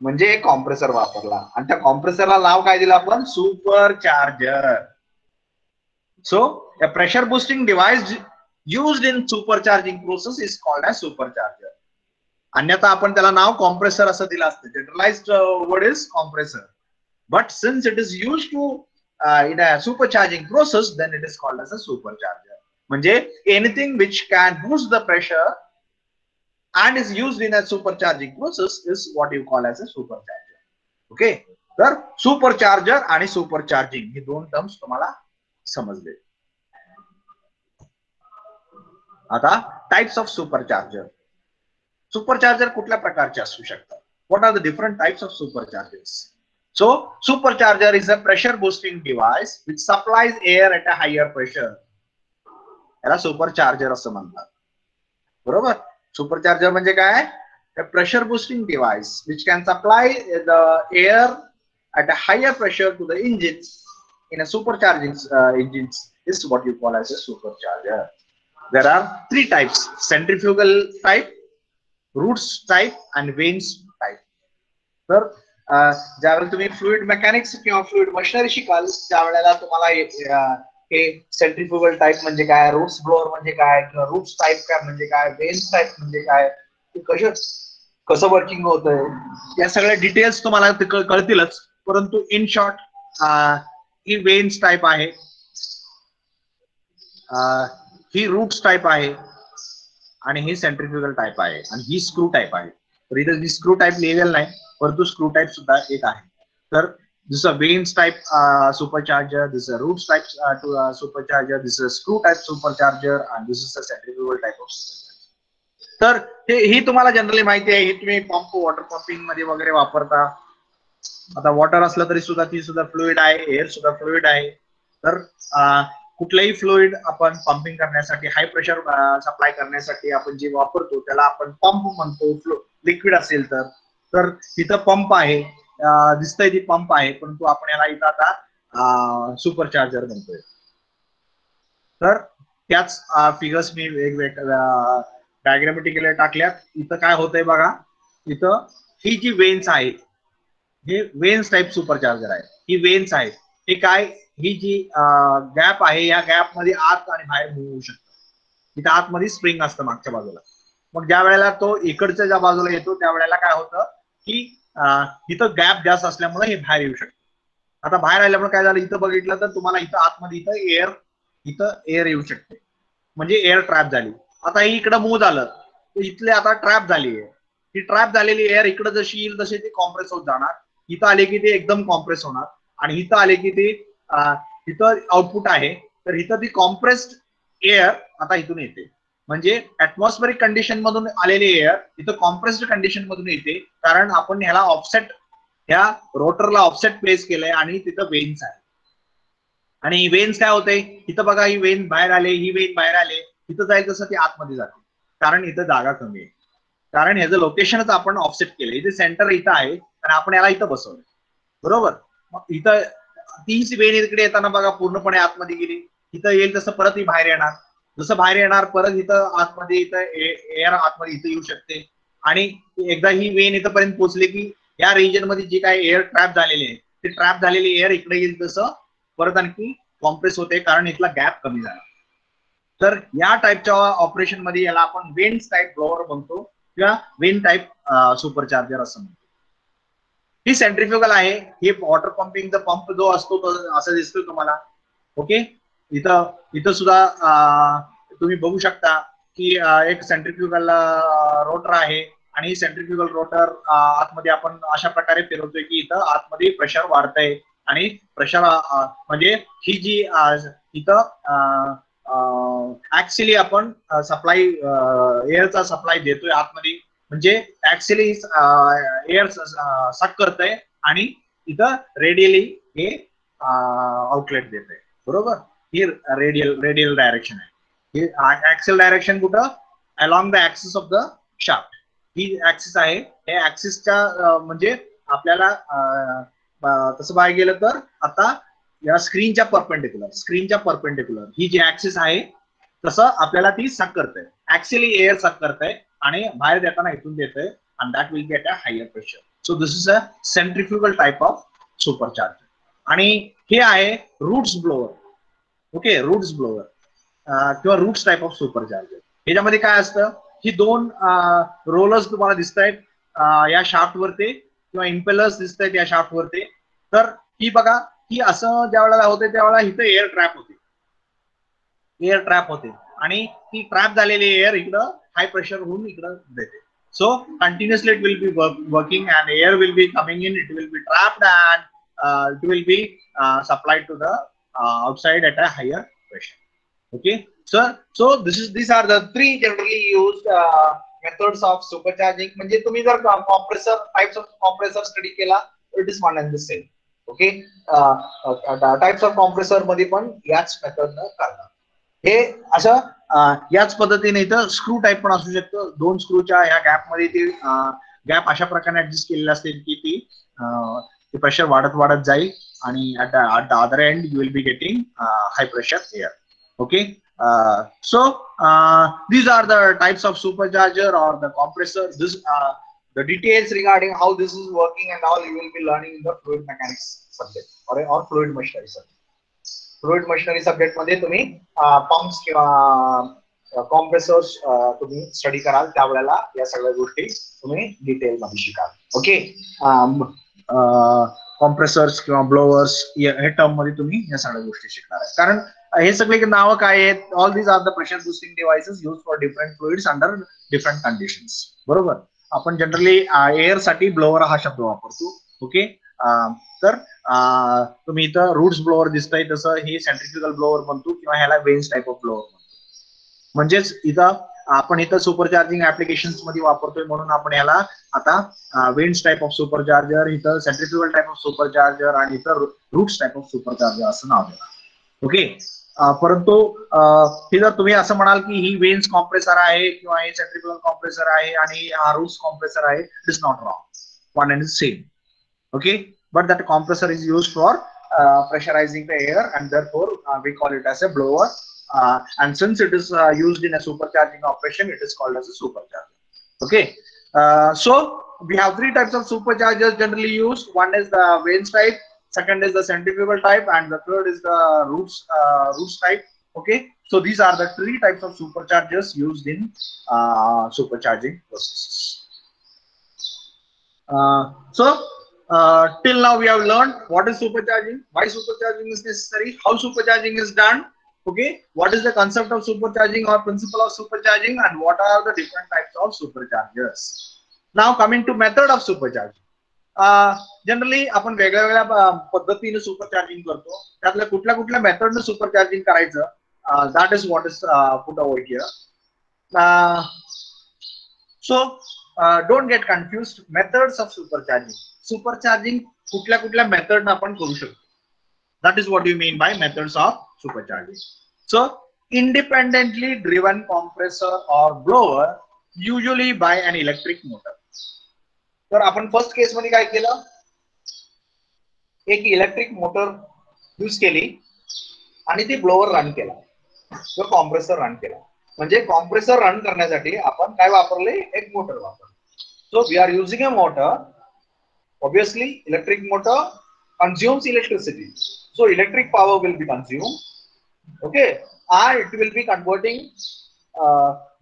म्हणजे एक कॉम्प्रेसर वापरला आणि त्या कॉम्प्रेसरला नाव काय दिलं आपण, supercharger. So a pressure boosting device used in supercharging process is called as supercharger. अन्यथा आपण त्याला नाव कॉम्प्रेसर असं दिलं असतं. Generalised word is compressor, but since it is used to in a supercharging process, then it is called as a supercharger. म्हणजे anything which can boost the pressure and is used in a supercharging process is what you call as a supercharger. Okay, तर supercharger आणि supercharging हे दोन terms तुम्हाला समजले. आता types of supercharger. Supercharger कुठल्या प्रकारचे असू शकतात, what are the different types of superchargers. So supercharger is a pressure boosting device which supplies air at a higher pressure. याला सुपरचार्जर असं म्हणतात. बरोबर, सुपरचार्जर म्हणजे काय, pressure boosting device which can supply the air at a higher pressure to the engines in a supercharging engines is what you call as a supercharger. There are three types: centrifugal type, Roots type, and Vanes type. तर ज्यावेळेला तुम्ही fluid mechanics किंवा fluid machinery शिकाल त्यावेळेला तुम्हाला हे centrifugal type म्हणजे काय, रूट्स ब्लोअर म्हणजे काय, रूट्स टाइप काय म्हणजे काय, वेन्स टाइप म्हणजे काय, कसं वर्किंग होतंय, या सगळ्या डिटेल्स तुम्हाला कळतीलच. परंतु in short he veins type आहे, ही रूट्स टाइप आहे आणि ही सेंट्रिफ्युगल टाइप आहे आणि ही स्क्रू टाइप आहे. तर इथे स्क्रू टाइप लिहिलेलं नाही, परंतु स्क्रू टाइप सुद्धा एक आहे. तर this a vanes type supercharger, this a Roots type supercharger, this a screw type supercharger आणि this is a centrifugal type of supercharger. तर ही तुम्हाला जनरली माहिती आहे, ही तुम्ही पंप, वॉटर पंपिंग मध्ये वगैरे वापरता. आता वॉटर असलं तरी सुद्धा ती सुद्धा फ्लुइड आहे, एअर सुद्धा फ्लुइड आहे. तर कुठलंही फ्लुइड आपण पंपिंग करण्यासाठी, हाय प्रेशर सप्लाय करण्यासाठी आपण जे वापरतो त्याला आपण पंप म्हणतो. लिक्विड असेल तर तिथं पंप आहे, दिसतंय ती पंप आहे, परंतु आपण याला इथं आता सुपरचार्जर म्हणतोय. तर त्याच फिगर्स मी वेगवेगळ्या डायग्रामेटिकली टाकल्यात. इथं काय होतंय बघा, इथं ही जी वेन्स आहे, हे वेन्स टाइप सुपरचार्जर आहे. ही वेन्स आहे, हे काय, ही जी गॅप आहे, या गॅप मध्ये आत आणि बाहेर मूव्ह होऊ शकतं. इथं आतमध्ये स्प्रिंग असतं मागच्या बाजूला. मग ज्या वेळेला तो इकडच्या ज्या बाजूला येतो त्यावेळेला काय होतं की इथं गॅप जास्त असल्यामुळे हे बाहेर येऊ शकतं. आता बाहेर आल्यामुळे काय झालं, इथं बघितलं तर तुम्हाला इथं आतमध्ये इथं एअर येऊ शकते, म्हणजे एअर ट्रॅप झाली. आता ही इकडं मूव्ह झालं तर इथले आता ट्रॅप झाली आहे. ही ट्रॅप झालेली एअर इकडे जशी येईल तशी ती कॉम्प्रेस होत जाणार. इथं आले की ते एकदम कॉम्प्रेस होणार आणि इथं आले की ते इथं आउटपुट आहे, तर इथं ती कॉम्प्रेस्ड एअर आता इथून येते. म्हणजे ऍटमॉस्फेरिक कंडिशन मधून आलेली एअर इथं कॉम्प्रेस्ड कंडिशन मधून येते, कारण आपण ह्याला ऑफसेट, ह्या रोटरला ऑफसेट प्लेस केलंय आणि तिथं वेन्स आहे. आणि वेन्स काय होते, इथं बघा, ही वेन बाहेर आले, ही वेन बाहेर आले, इथं जाईल तसं ती आतमध्ये जाते, कारण इथं जागा कमी आहे. कारण ह्याचं लोकेशनच आपण ऑफसेट केलं. इथे सेंटर इथं आहे आणि आपण याला इथं बसवलं. बरोबर. मग इथं तीच वेन इकडे येताना बघा पूर्णपणे आतमध्ये गेली, इथं येईल तसं परत ही बाहेर येणार, जसं बाहेर येणार परत इथं आतमध्ये, इथं एअर आतमध्ये इथं येऊ शकते. आणि एकदा ही वेन इथंपर्यंत पोहोचली की या रिजन मध्ये जे काही एअर ट्रॅप झालेले आहे ते ट्रॅप झालेले एअर इकडे येईल तसं परत आणखी कॉम्प्रेस होते, कारण इथला गॅप कमी झाला. तर या टाईपच्या ऑपरेशन मध्ये याला आपण वेन्स टाईप ब्लोअर म्हणतो किंवा वेन टाईप सुपरचार्जर असं म्हणतो. ही सेंट्रिफ्युगल आहे, हे वॉटर पंपिंगचा पंप जो असतो तो असं दिसतोय तुम्हाला. ओके, इथं इथं सुद्धा तुम्ही बघू शकता की एक सेंट्रिफ्युगल रोटर आहे, आणि सेंट्रिफ्युगल रोटर आतमध्ये आपण अशा प्रकारे फिरवतोय की इथं आतमध्ये प्रेशर वाढतंय, आणि प्रेशर म्हणजे ही जी इथं ऍक्च्युली आपण सप्लाय एअरचा सप्लाय देतोय आतमध्ये, म्हणजे ऍक्च्युली एअर सक करतंय आणि इथं रेडियली हे आउटलेट देतंय. बरोबर, ही रेडियल डायरेक्शन आहे. ही ऍक्सिल डायरेक्शन कुठं, along the axis of the shaft. He axis आहे, हे ऍक्सिसच्या म्हणजे आपल्याला तसं बघायला गेलं तर आता या स्क्रीनच्या परपेंडिक्युलर ही जी ऍक्सिस आहे तसं आपल्याला ती सक करते, ऍक्च्युअली एअर सक करते आणि बाहेर देताना इथून देतंय, and that will get a higher pressure. So this is a centrifugal type of supercharger. आणि हे आहे Roots blower. Okay, Roots blower किंवा रूट्स टाईप ऑफ सुपरचार्जर. ह्याच्यामध्ये काय असतं, ही दोन रोलर्स तुम्हाला दिसत आहेत या शाफ्ट वरती, किंवा इम्पेलर्स दिसत आहेत या शाफ्ट वरती. तर ही बघा, ही असं ज्या वेळेला होते त्यावेळेला इथं एअर ट्रॅप होते आणि ती ट्रॅप झालेली एअर इकडं हाय प्रेशर होऊन इकडं देते. So continuously it will be working, and air will be coming in, it will be trapped, and it will be supplied to the outside at a higher pressure. Okay, so these are the three generally used methods of supercharging. म्हणजे तुम्ही जर compressor types of compressor study केला, it is one and the same. Okay, types of compressor मध्ये पण याच method न करतात. हे असं याच पद्धतीने इथं स्क्रू टाईप पण असू शकतं, दोन स्क्रूच्या ह्या गॅप मध्ये ती गॅप अशा प्रकारे ऍडजस्ट केलेला असेल की ती प्रेशर वाढत वाढत जाईल, आणि at the other end you will be getting high pressure air. Okay, so these are the types of supercharger or the compressor. This the details regarding how this is working and all you will be learning in the fluid mechanics subject or fluid machinery subject. Fluid machinery subject मध्ये तुम्ही pumps किंवा कॉम्प्रेसर्स तुम्ही study कराल, त्यावेळेला या सगळ्या गोष्टी तुम्ही डिटेल मध्ये शिकाल. ओके, कॉम्प्रेसर्स किंवा ब्लोअर्स हे टर्म मध्ये तुम्ही या सगळ्या गोष्टी शिकणार आहे, कारण हे सगळे नावं काय आहेत, all these are the pressure boosting devices use for different fluids under different conditions. बरोबर, आपण जनरली एअर साठी ब्लोअर हा शब्द वापरतो. ओके, तर तुम्ही इथं रूट्स ब्लोअर दिसतंय तसं हे सेंट्रिफ्युगल ब्लोअर म्हणतो, किंवा ह्याला वेन्स टाईप ऑफ ब्लोअर म्हणतो. म्हणजेच इथं आपण इथं सुपरचार्जिंग ऍप्लिकेशन्स मध्ये वापरतोय म्हणून आपण याला आता वेन्स टाईप ऑफ सुपरचार्जर, इथं सेंट्रिफ्युगल टाईप ऑफ सुपरचार्जर, आणि इथं रूट्स टाईप ऑफ सुपरचार्जर असं नाव देणार. ओके, परंतु हे जर तुम्ही असं म्हणाल की ही वेन्स कॉम्प्रेसर आहे किंवा हे सेंट्रिफ्युगल कॉम्प्रेसर आहे आणि हा रूट्स कॉम्प्रेसर आहे, it is not wrong, one and same. Okay, but that compressor is used for pressurizing the air, and therefore we call it as a blower, and since it is used in a supercharging operation, it is called as a supercharger. Okay, so we have three types of superchargers generally used. One is the vanes type, second is the centrifugal type, and the third is the roots type. Okay, so these are the three types of superchargers used in supercharging processes. So till now we have learned what is supercharging, why supercharging is necessary, how supercharging is done. Okay, what is the concept of supercharging or principle of supercharging, and what are the different types of superchargers. Now coming to method of supercharging. Generally आपण वेगळ्या वेगळ्या पद्धतीने supercharging करतो, त्यातल्या कुठल्या कुठल्या मेथडने supercharging करायचं, that is what is put over here. So don't get confused. Methods of supercharging कुठल्या कुठल्या मेथड आपण करू शकतो, that is what you mean by methods of supercharging. So independently driven compressor और blower usually bye an electric motor. तर आपण first केस मध्ये काय केलं, एक इलेक्ट्रिक मोटर यूज केली आणि ती ब्लोअर रन केला किंवा कॉम्प्रेसर रन केला. म्हणजे कॉम्प्रेसर रन करण्यासाठी आपण काय वापरले, एक मोटर वापरली. So we are using a motor. Obviously, electric motor consumes electricity. So electric power will be consumed. Okay, and it will be converting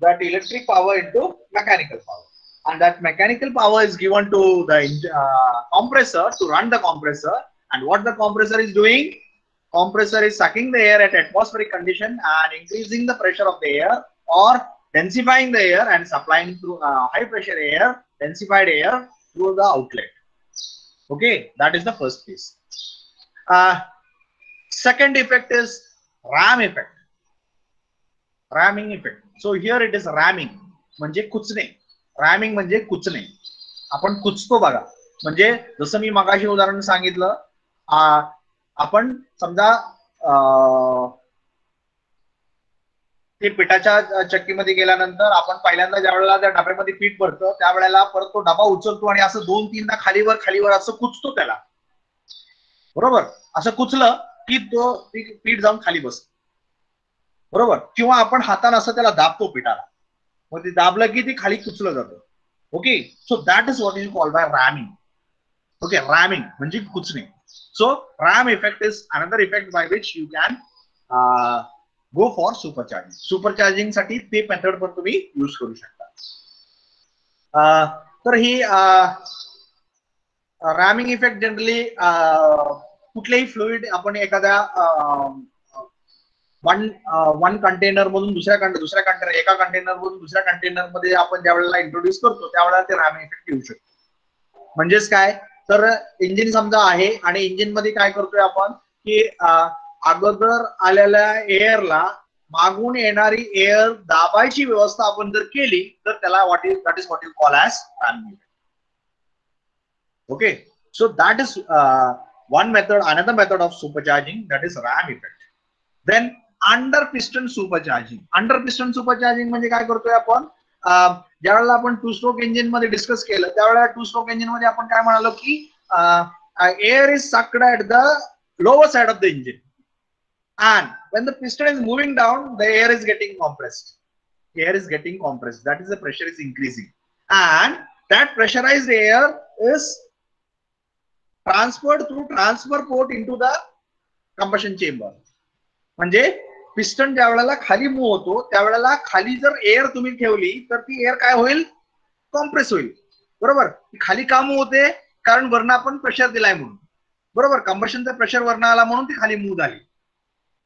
that electric power into mechanical power. And that mechanical power is given to the compressor to run the compressor. And what the compressor is doing? Compressor is sucking the air at atmospheric condition and increasing the pressure of the air, or densifying the air and supplying through high pressure air, densified air through the outlet. Okay, that is the first piece. Second effect is ram effect. Ramming effect. So here it is ramming, म्हणजे कुचणे. रॅमिंग म्हणजे कुचणे. आपण कुचतो बघा. म्हणजे जसं मी मगाशी उदाहरण सांगितलं, आपण समजा ते पिठाच्या चक्कीमध्ये गेल्यानंतर आपण पहिल्यांदा ज्या वेळेला त्या डब्यामध्ये पीठ भरतो त्यावेळेला परत तो डबा उचलतो आणि असं 2-3दा खालीवर असं कुचतो त्याला, बरोबर. असं कुचलं की तो पीठ जाऊन खाली बसतो, बरोबर. किंवा आपण हाताने असं त्याला दाबतो पिठाला, मग ते दाबलं की ते खाली कुचलं जातं. Okay, so that is what is called by ramming. Okay, ramming म्हणजे कुचणे. So ram effect is another effect by which you can go for supercharging. Supercharging साठी ते मेथड पण तुम्ही यूज करू शकता. तर ही रॅमिंग इफेक्ट जनरली कुठलेही फ्लुइड आपण एखाद्या वन कंटेनर मधून दुसऱ्या कंटेनर, एका कंटेनर मधून दुसऱ्या कंटेनर मध्ये आपण ज्या वेळेला इंट्रोड्यूस करतो त्यावेळेला ते रॅमिंग इफेक्ट येऊ शकतो. म्हणजेच काय, तर इंजिन समजा आहे आणि इंजिन मध्ये काय करतोय आपण की अगोदर आलेल्या एअरला मागून येणारी एअर दाबायची व्यवस्था आपण जर केली तर त्याला that is what you call as ramming effect. Okay, so that is one method. Another method of supercharging, that is ram effect. Then under piston supercharging. Under piston supercharging म्हणजे काय करतोय आपण, ज्यावेळेला आपण टू स्ट्रोक इंजिन मध्ये discuss केलं त्यावेळेला to stroke engine मध्ये आपण काय म्हणालो की air is sucked at the lower side of the engine, and when the piston is moving down the air is getting compressed. Air is getting compressed, that is the pressure is increasing, and that pressurized air is transferred through transfer port into the combustion chamber. म्हणजे piston ज्या वेळेला खाली move होतो त्यावेळेला खाली जर air तुम्ही ठेवली तर ती एअर काय होईल, कॉम्प्रेस होईल, बरोबर. खाली का मूव्ह होते, कारण वरनं आपण प्रेशर दिलाय म्हणून, बरोबर. कंबशनचा प्रेशर वरनं आला म्हणून ती खाली मूव्ह झाली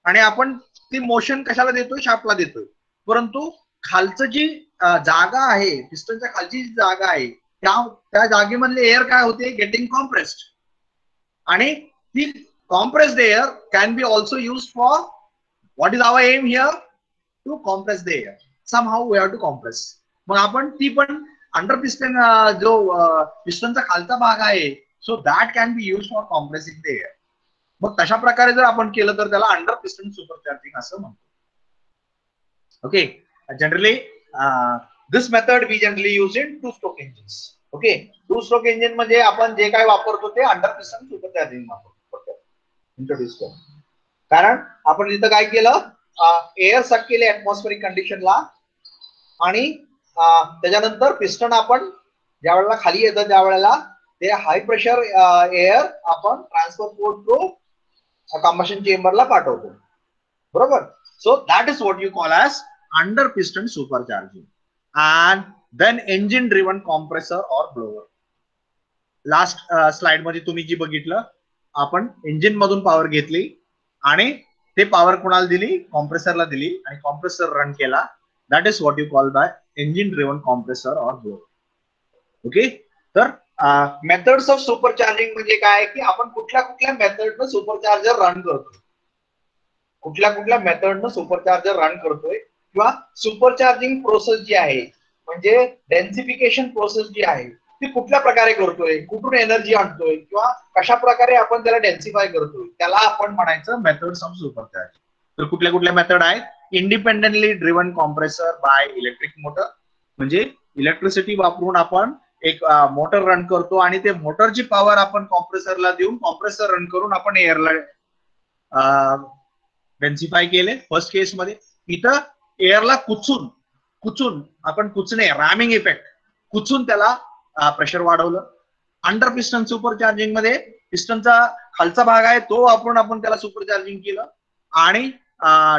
आणि आपण ती मोशन कशाला देतोय, शाफ्टला देतोय. परंतु खालचं जी जागा आहे, पिस्टनच्या खालची जी जागा आहे त्या जागेमधले एअर काय होते, गेटिंग कॉम्प्रेस्ड. आणि ती compressed air can be also used for what is our aim here, to compress the air. Somehow we have to compress. मग आपण ती पण अंडर पिस्टन जो पिस्टनचा खालचा भाग आहे, so that can be use for compressing the air. मग तशा प्रकारे जर आपण केलं तर त्याला अंडर पिस्टन सुपरचार्जिंग असं म्हणतो. Okay, generally this method we generally use in two stroke engines. Okay, two stroke engine मध्ये आपण जे काय वापरतो ते अंडर पिस्टन सुपरचार्जिंग वापरतो, इंट्रोड्यूस करू. कारण आपण इथं काय केलं, एअर सक केले ऍटमॉस्फेरिक कंडिशनला आणि त्याच्यानंतर पिस्टन आपण ज्या वेळेला खाली येतं त्यावेळेला ते हाय प्रेशर एअर आपण ट्रान्सफर पोर्ट थ्रू कंबशन चेंबरला पाठवतो, बरोबर. So that is what you call as under piston supercharging. And then engine driven compressor or blower. Last slide मध्ये तुम्ही जी बघितलं, आपण इंजिन मधून पॉवर घेतली आणि ते पॉवर कोणाला दिली, कॉम्प्रेसरला दिली आणि कॉम्प्रेसर रन केला. That is what you call by engine driven compressor or blower. Okay, तर मेथड्स ऑफ सुपरचार्जिंग म्हणजे काय की आपण कुठल्या कुठल्या मेथडनं सुपरचार्जर रन करतोय, कुठल्या मेथडनं सुपरचार्जर रन करतोय, किंवा सुपरचार्जिंग प्रोसेस जी आहे म्हणजे डेन्सिफिकेशन प्रोसेस जी आहे ती कुठल्या प्रकारे करतोय, कुठून एनर्जी आणतोय किंवा कशा प्रकारे आपण त्याला डेन्सिफाय करतोय, त्याला आपण म्हणायचं मेथड्स ऑफ सुपरचार्जिंग. तर कुठल्या मेथड आहेत, independently driven compressor by electric motor, म्हणजे इलेक्ट्रिसिटी वापरून आपण एक मोटर रन करतो आणि ते मोटरची पॉवर आपण कॉम्प्रेसरला देऊन कॉम्प्रेसर रन करून आपण एअरला डेन्सिफाय केले फर्स्ट केस मध्ये. इथं एअरला कुचून आपण कुचणे रॅमिंग इफेक्ट कुचून त्याला प्रेशर वाढवलं. अंडर पिस्टन सुपरचार्जिंग मध्ये पिस्टनचा खालचा भाग आहे तो वापरून आपण त्याला सुपरचार्जिंग केलं आणि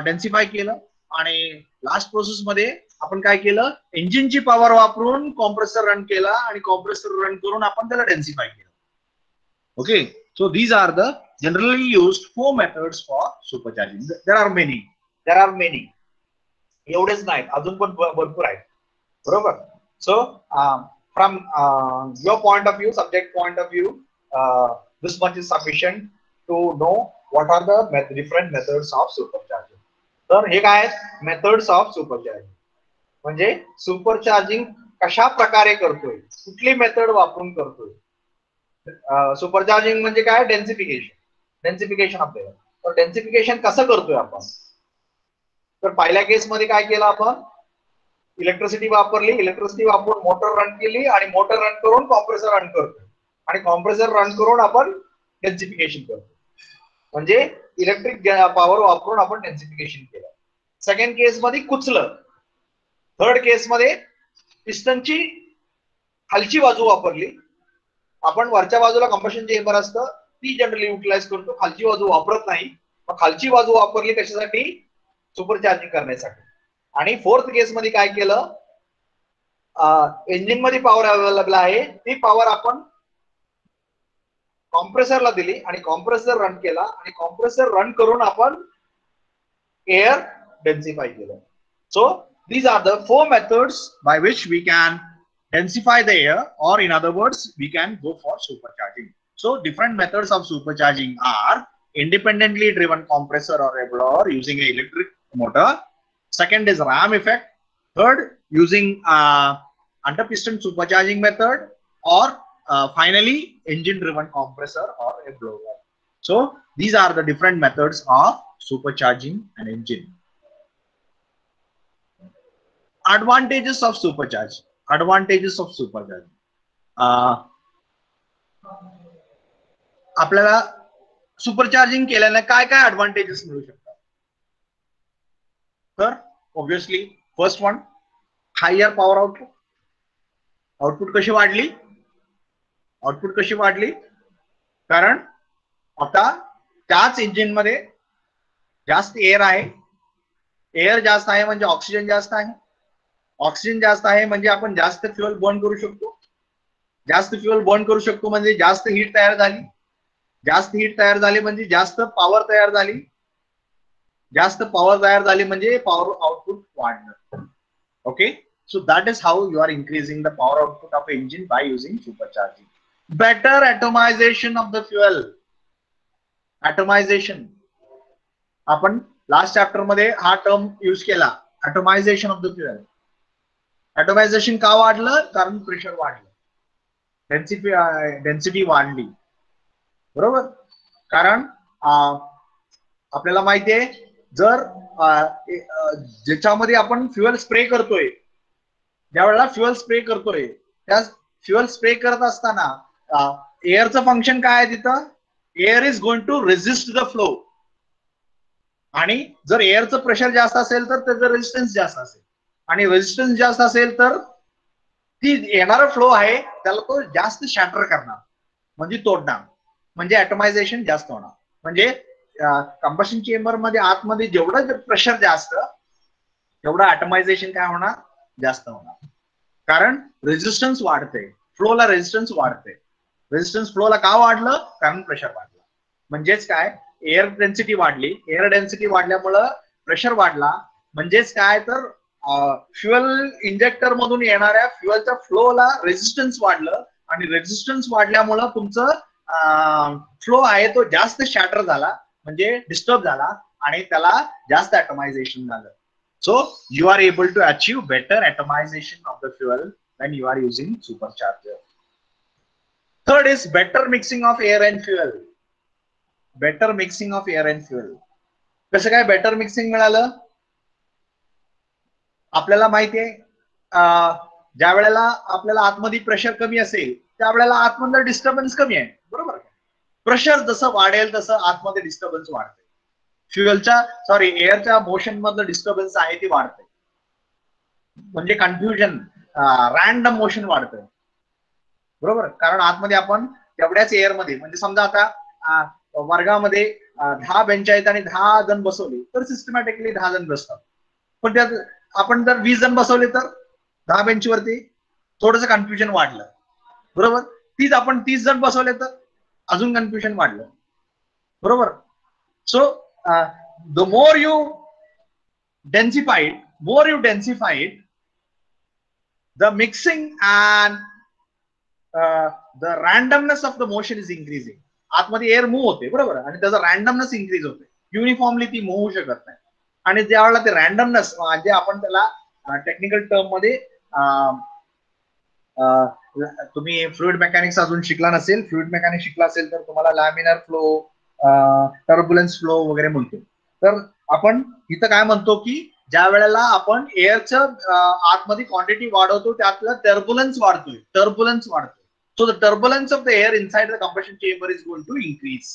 डेन्सिफाय केलं. आणि लास्ट प्रोसेस मध्ये आपण काय केलं, इंजिनची पॉवर वापरून कॉम्प्रेसर रन केला आणि कॉम्प्रेसर रन करून आपण त्याला डेन्सिफाय केलं. Okay, so these are the generally used 4 methods for supercharging. There are many एवढेच नाहीत, अजून पण भरपूर आहेत. बरोबर. So from your point of view, subject point of view, this much is sufficient to know what are the different methods of supercharging. तर हे काय आहेत मेथड्स ऑफ सुपरचार्जिंग, म्हणजे सुपरचार्जिंग कशा प्रकारे करतोय, कुठली मेथड वापरून करतोय. सुपरचार्जिंग म्हणजे काय, डेन्सिफिकेशन आपल्याला. तर डेन्सिफिकेशन कसं करतोय आपण, तर पहिल्या केस मध्ये काय केलं आपण, इलेक्ट्रिसिटी वापरली, इलेक्ट्रिसिटी वापरून मोटर रन केली आणि मोटर रन करून कॉम्प्रेसर रन करतो आणि कॉम्प्रेसर रन करून आपण डेन्सिफिकेशन करतो. म्हणजे इलेक्ट्रिक पॉवर वापरून आपण डेन्सिफिकेशन केलं. सेकंड केस मध्ये कुचलं. थर्ड केस मध्ये पिस्टनची खालची बाजू वापरली. आपण वरच्या बाजूला कंबशन चेंबर असतं ती जनरली युटिलाइज करतो, खालची बाजू वापरत नाही. मग खालची बाजू वापरली कशासाठी, सुपरचार्जिंग करण्यासाठी. आणि फोर्थ केस मध्ये काय केलं, इंजिन मध्ये पॉवर अवेलेबल आहे ती पॉवर आपण कॉम्प्रेसरला दिली आणि कॉम्प्रेसर रन केला आणि कॉम्प्रेसर रन करून आपण एअर डेन्सिफाय केलं. So these are the 4 methods by which we can densify the air, or in other words we can go for supercharging. So different methods of supercharging are independently driven compressor or a blower using an electric motor. Second is ram effect. Third, using under piston supercharging method, or finally engine driven compressor or a blower. So these are the different methods of supercharging an engine. Advantages of supercharge. Advantages of supercharging. आपल्याला supercharging केल्याने काय काय advantages मिळू शकतात. तर obviously first one, higher power output. Output कशी वाढली, output कशी वाढली, कारण आता त्याच इंजिन मध्ये जास्त एअर आहे. एअर जास्त आहे म्हणजे ऑक्सिजन जास्त आहे. ऑक्सिजन जास्त आहे म्हणजे आपण जास्त फ्युएल बर्न करू शकतो. जास्त फ्युएल बर्न करू शकतो म्हणजे जास्त हीट तयार झाली. जास्त हीट तयार झाली म्हणजे जास्त पॉवर तयार झाली. जास्त पॉवर तयार झाली म्हणजे पॉवर आउटपुट वाढलं. Okay, so that is how you are increasing the power output of engine by using supercharging. Better atomization of the fuel. Atomization, आपण लास्ट चॅप्टर मध्ये हा टर्म यूज केला, ॲटोमायझेशन ऑफ द फ्युएल. ॲटोमायझेशन का वाढलं, कारण pressure वाढलं, density वाढली. बरोबर. कारण आपल्याला माहिती आहे जर ज्याच्यामध्ये आपण फ्युएल स्प्रे करतोय, ज्या वेळेला फ्युएल स्प्रे करतोय त्या फ्युएल स्प्रे करत असताना एअरचं फंक्शन काय आहे, तिथं air is going to resist the flow. आणि जर एअरचं प्रेशर जास्त असेल तर त्याचं रेजिस्टन्स जास्त असेल, आणि रेजिस्टन्स जास्त असेल तर ती येणारा फ्लो आहे त्याला तो जास्त शॅटर करणार, म्हणजे तोडणार, म्हणजे ॲटोमायझेशन जास्त होणार. म्हणजे कंबशन चेंबर मध्ये आतमध्ये जेवढं प्रेशर जास्त तेवढं ॲटोमायझेशन काय होणार, जास्त होणार. कारण रेजिस्टन्स वाढते, फ्लोला रेजिस्टन्स वाढते. रेजिस्टन्स फ्लोला का वाढलं, कारण प्रेशर वाढलं. म्हणजेच काय, एअर डेन्सिटी वाढली. एअर डेन्सिटी वाढल्यामुळं प्रेशर वाढला. म्हणजेच काय, तर फ्युएल इंजेक्टर मधून येणाऱ्या फ्युएलच्या फ्लोला रेजिस्टन्स वाढलं, आणि रेजिस्टन्स वाढल्यामुळं तुमचं फ्लो आहे तो जास्त शॅटर झाला, म्हणजे डिस्टर्ब झाला, आणि त्याला जास्त ॲटोमायझेशन झालं. So you are able to achieve better atomization of the fuel when you are using supercharger. Third is better mixing of air and fuel. Better mixing of air and fuel. कसं काय better mixing मिळालं, आपल्याला माहिती आहे ज्या वेळेला आपल्याला आतमध्ये प्रेशर कमी असेल त्यावेळेला आतमधलं डिस्टर्बन्स कमी आहे, बरोबर. प्रेशर जसं वाढेल तसं आतमध्ये डिस्टर्बन्स वाढते. एअरच्या मोशन मधलं डिस्टर्बन्स आहे ती वाढते, म्हणजे कन्फ्युजन, रॅन्डम मोशन वाढतं, बरोबर. कारण आतमध्ये आपण तेवढ्याच एअरमध्ये, म्हणजे समजा आता वर्गामध्ये 10 बेंच आहेत आणि 10 जण बसवले तर सिस्टमॅटिकली 10 जण बसतात. पण त्यात आपण जर 20 जण बसवले तर 10 बेंचवरती थोडंसं कन्फ्युजन वाढलं, बरोबर. तीच आपण 30 जण बसवले तर अजून कन्फ्युजन वाढलं, बरोबर. So the more you densified the mixing and the randomness of the motion is increasing. आतमध्ये एअर मूव्ह होते, बरोबर, आणि त्याचा रॅन्डमनेस इन्क्रीज होते. युनिफॉर्मली ती मूव्ह होऊ शकत नाही. आणि ज्यावेळेला ते रॅन्डमनेस, म्हणजे आपण त्याला टेक्निकल टर्म मध्ये तुम्ही फ्लुइड मेकॅनिक्स अजून शिकला नसेल, फ्लुइड मेकॅनिक्स शिकला असेल तर तुम्हाला लॅमिनार फ्लो, टर्ब्युलन्स फ्लो वगैरे म्हणतो. तर आपण इथं काय म्हणतो की ज्या वेळेला आपण एअरचं आतमध्ये क्वांटिटी वाढवतो त्यातलं टर्ब्युलन्स वाढतोय. So the turbulence of the air inside the combustion chamber is going to increase.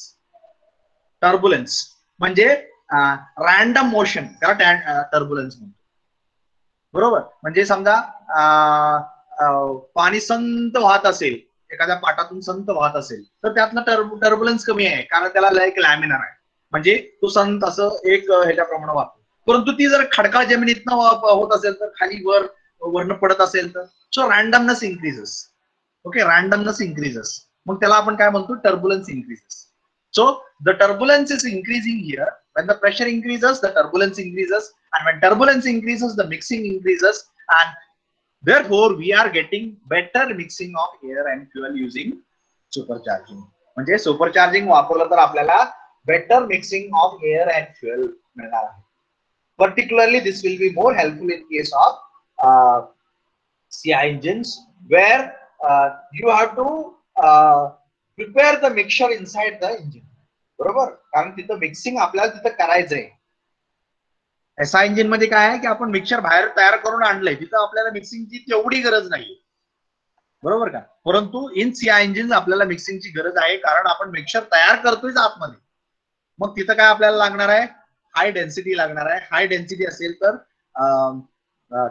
Turbulence म्हणजे रॅन्डम मोशन, त्याला टर्ब्युलन्स म्हणतो, बरोबर. म्हणजे समजा पाणी संत वाहत असेल, एखाद्या पाटातून संत वाहत असेल तर त्यातलं टर्ब्युलन्स कमी आहे, कारण त्याला एक लॅमिनार आहे, म्हणजे तो संत असं एक ह्याच्याप्रमाणे वाहतो. परंतु ती जर खडकाळ जमिनीतनं होत असेल तर खाली वरनं पडत असेल तर so randomness increases. Okay, randomness increases, मग त्याला आपण काय म्हणतो, turbulence increases. So the turbulence is increasing here. When the pressure increases, the turbulence increases, and when turbulence increases, the mixing increases, and therefore we are getting better mixing of air and fuel using supercharging. म्हणजे supercharging वापरलं तर आपल्याला better mixing of air and fuel मिळणार आहे. Particularly, this will be more helpful in case of CI engines, where you have to prepare the mixture inside the engine, बरोबर. कारण तिथं mixing आपल्याला तिथं करायचंय. एसआय इंजिन मध्ये काय आहे की आपण मिक्सर बाहेर तयार करून आणलंय, तिथं आपल्याला मिक्सिंगची तेवढी गरज नाही, बरोबर का. परंतु इन सीआय इंजिन आपल्याला मिक्सिंगची गरज आहे, कारण आपण मिक्सर तयार करतोय आतमध्ये. मग तिथं काय आपल्याला लागणार आहे, हाय डेन्सिटी लागणार आहे. हाय डेन्सिटी असेल तर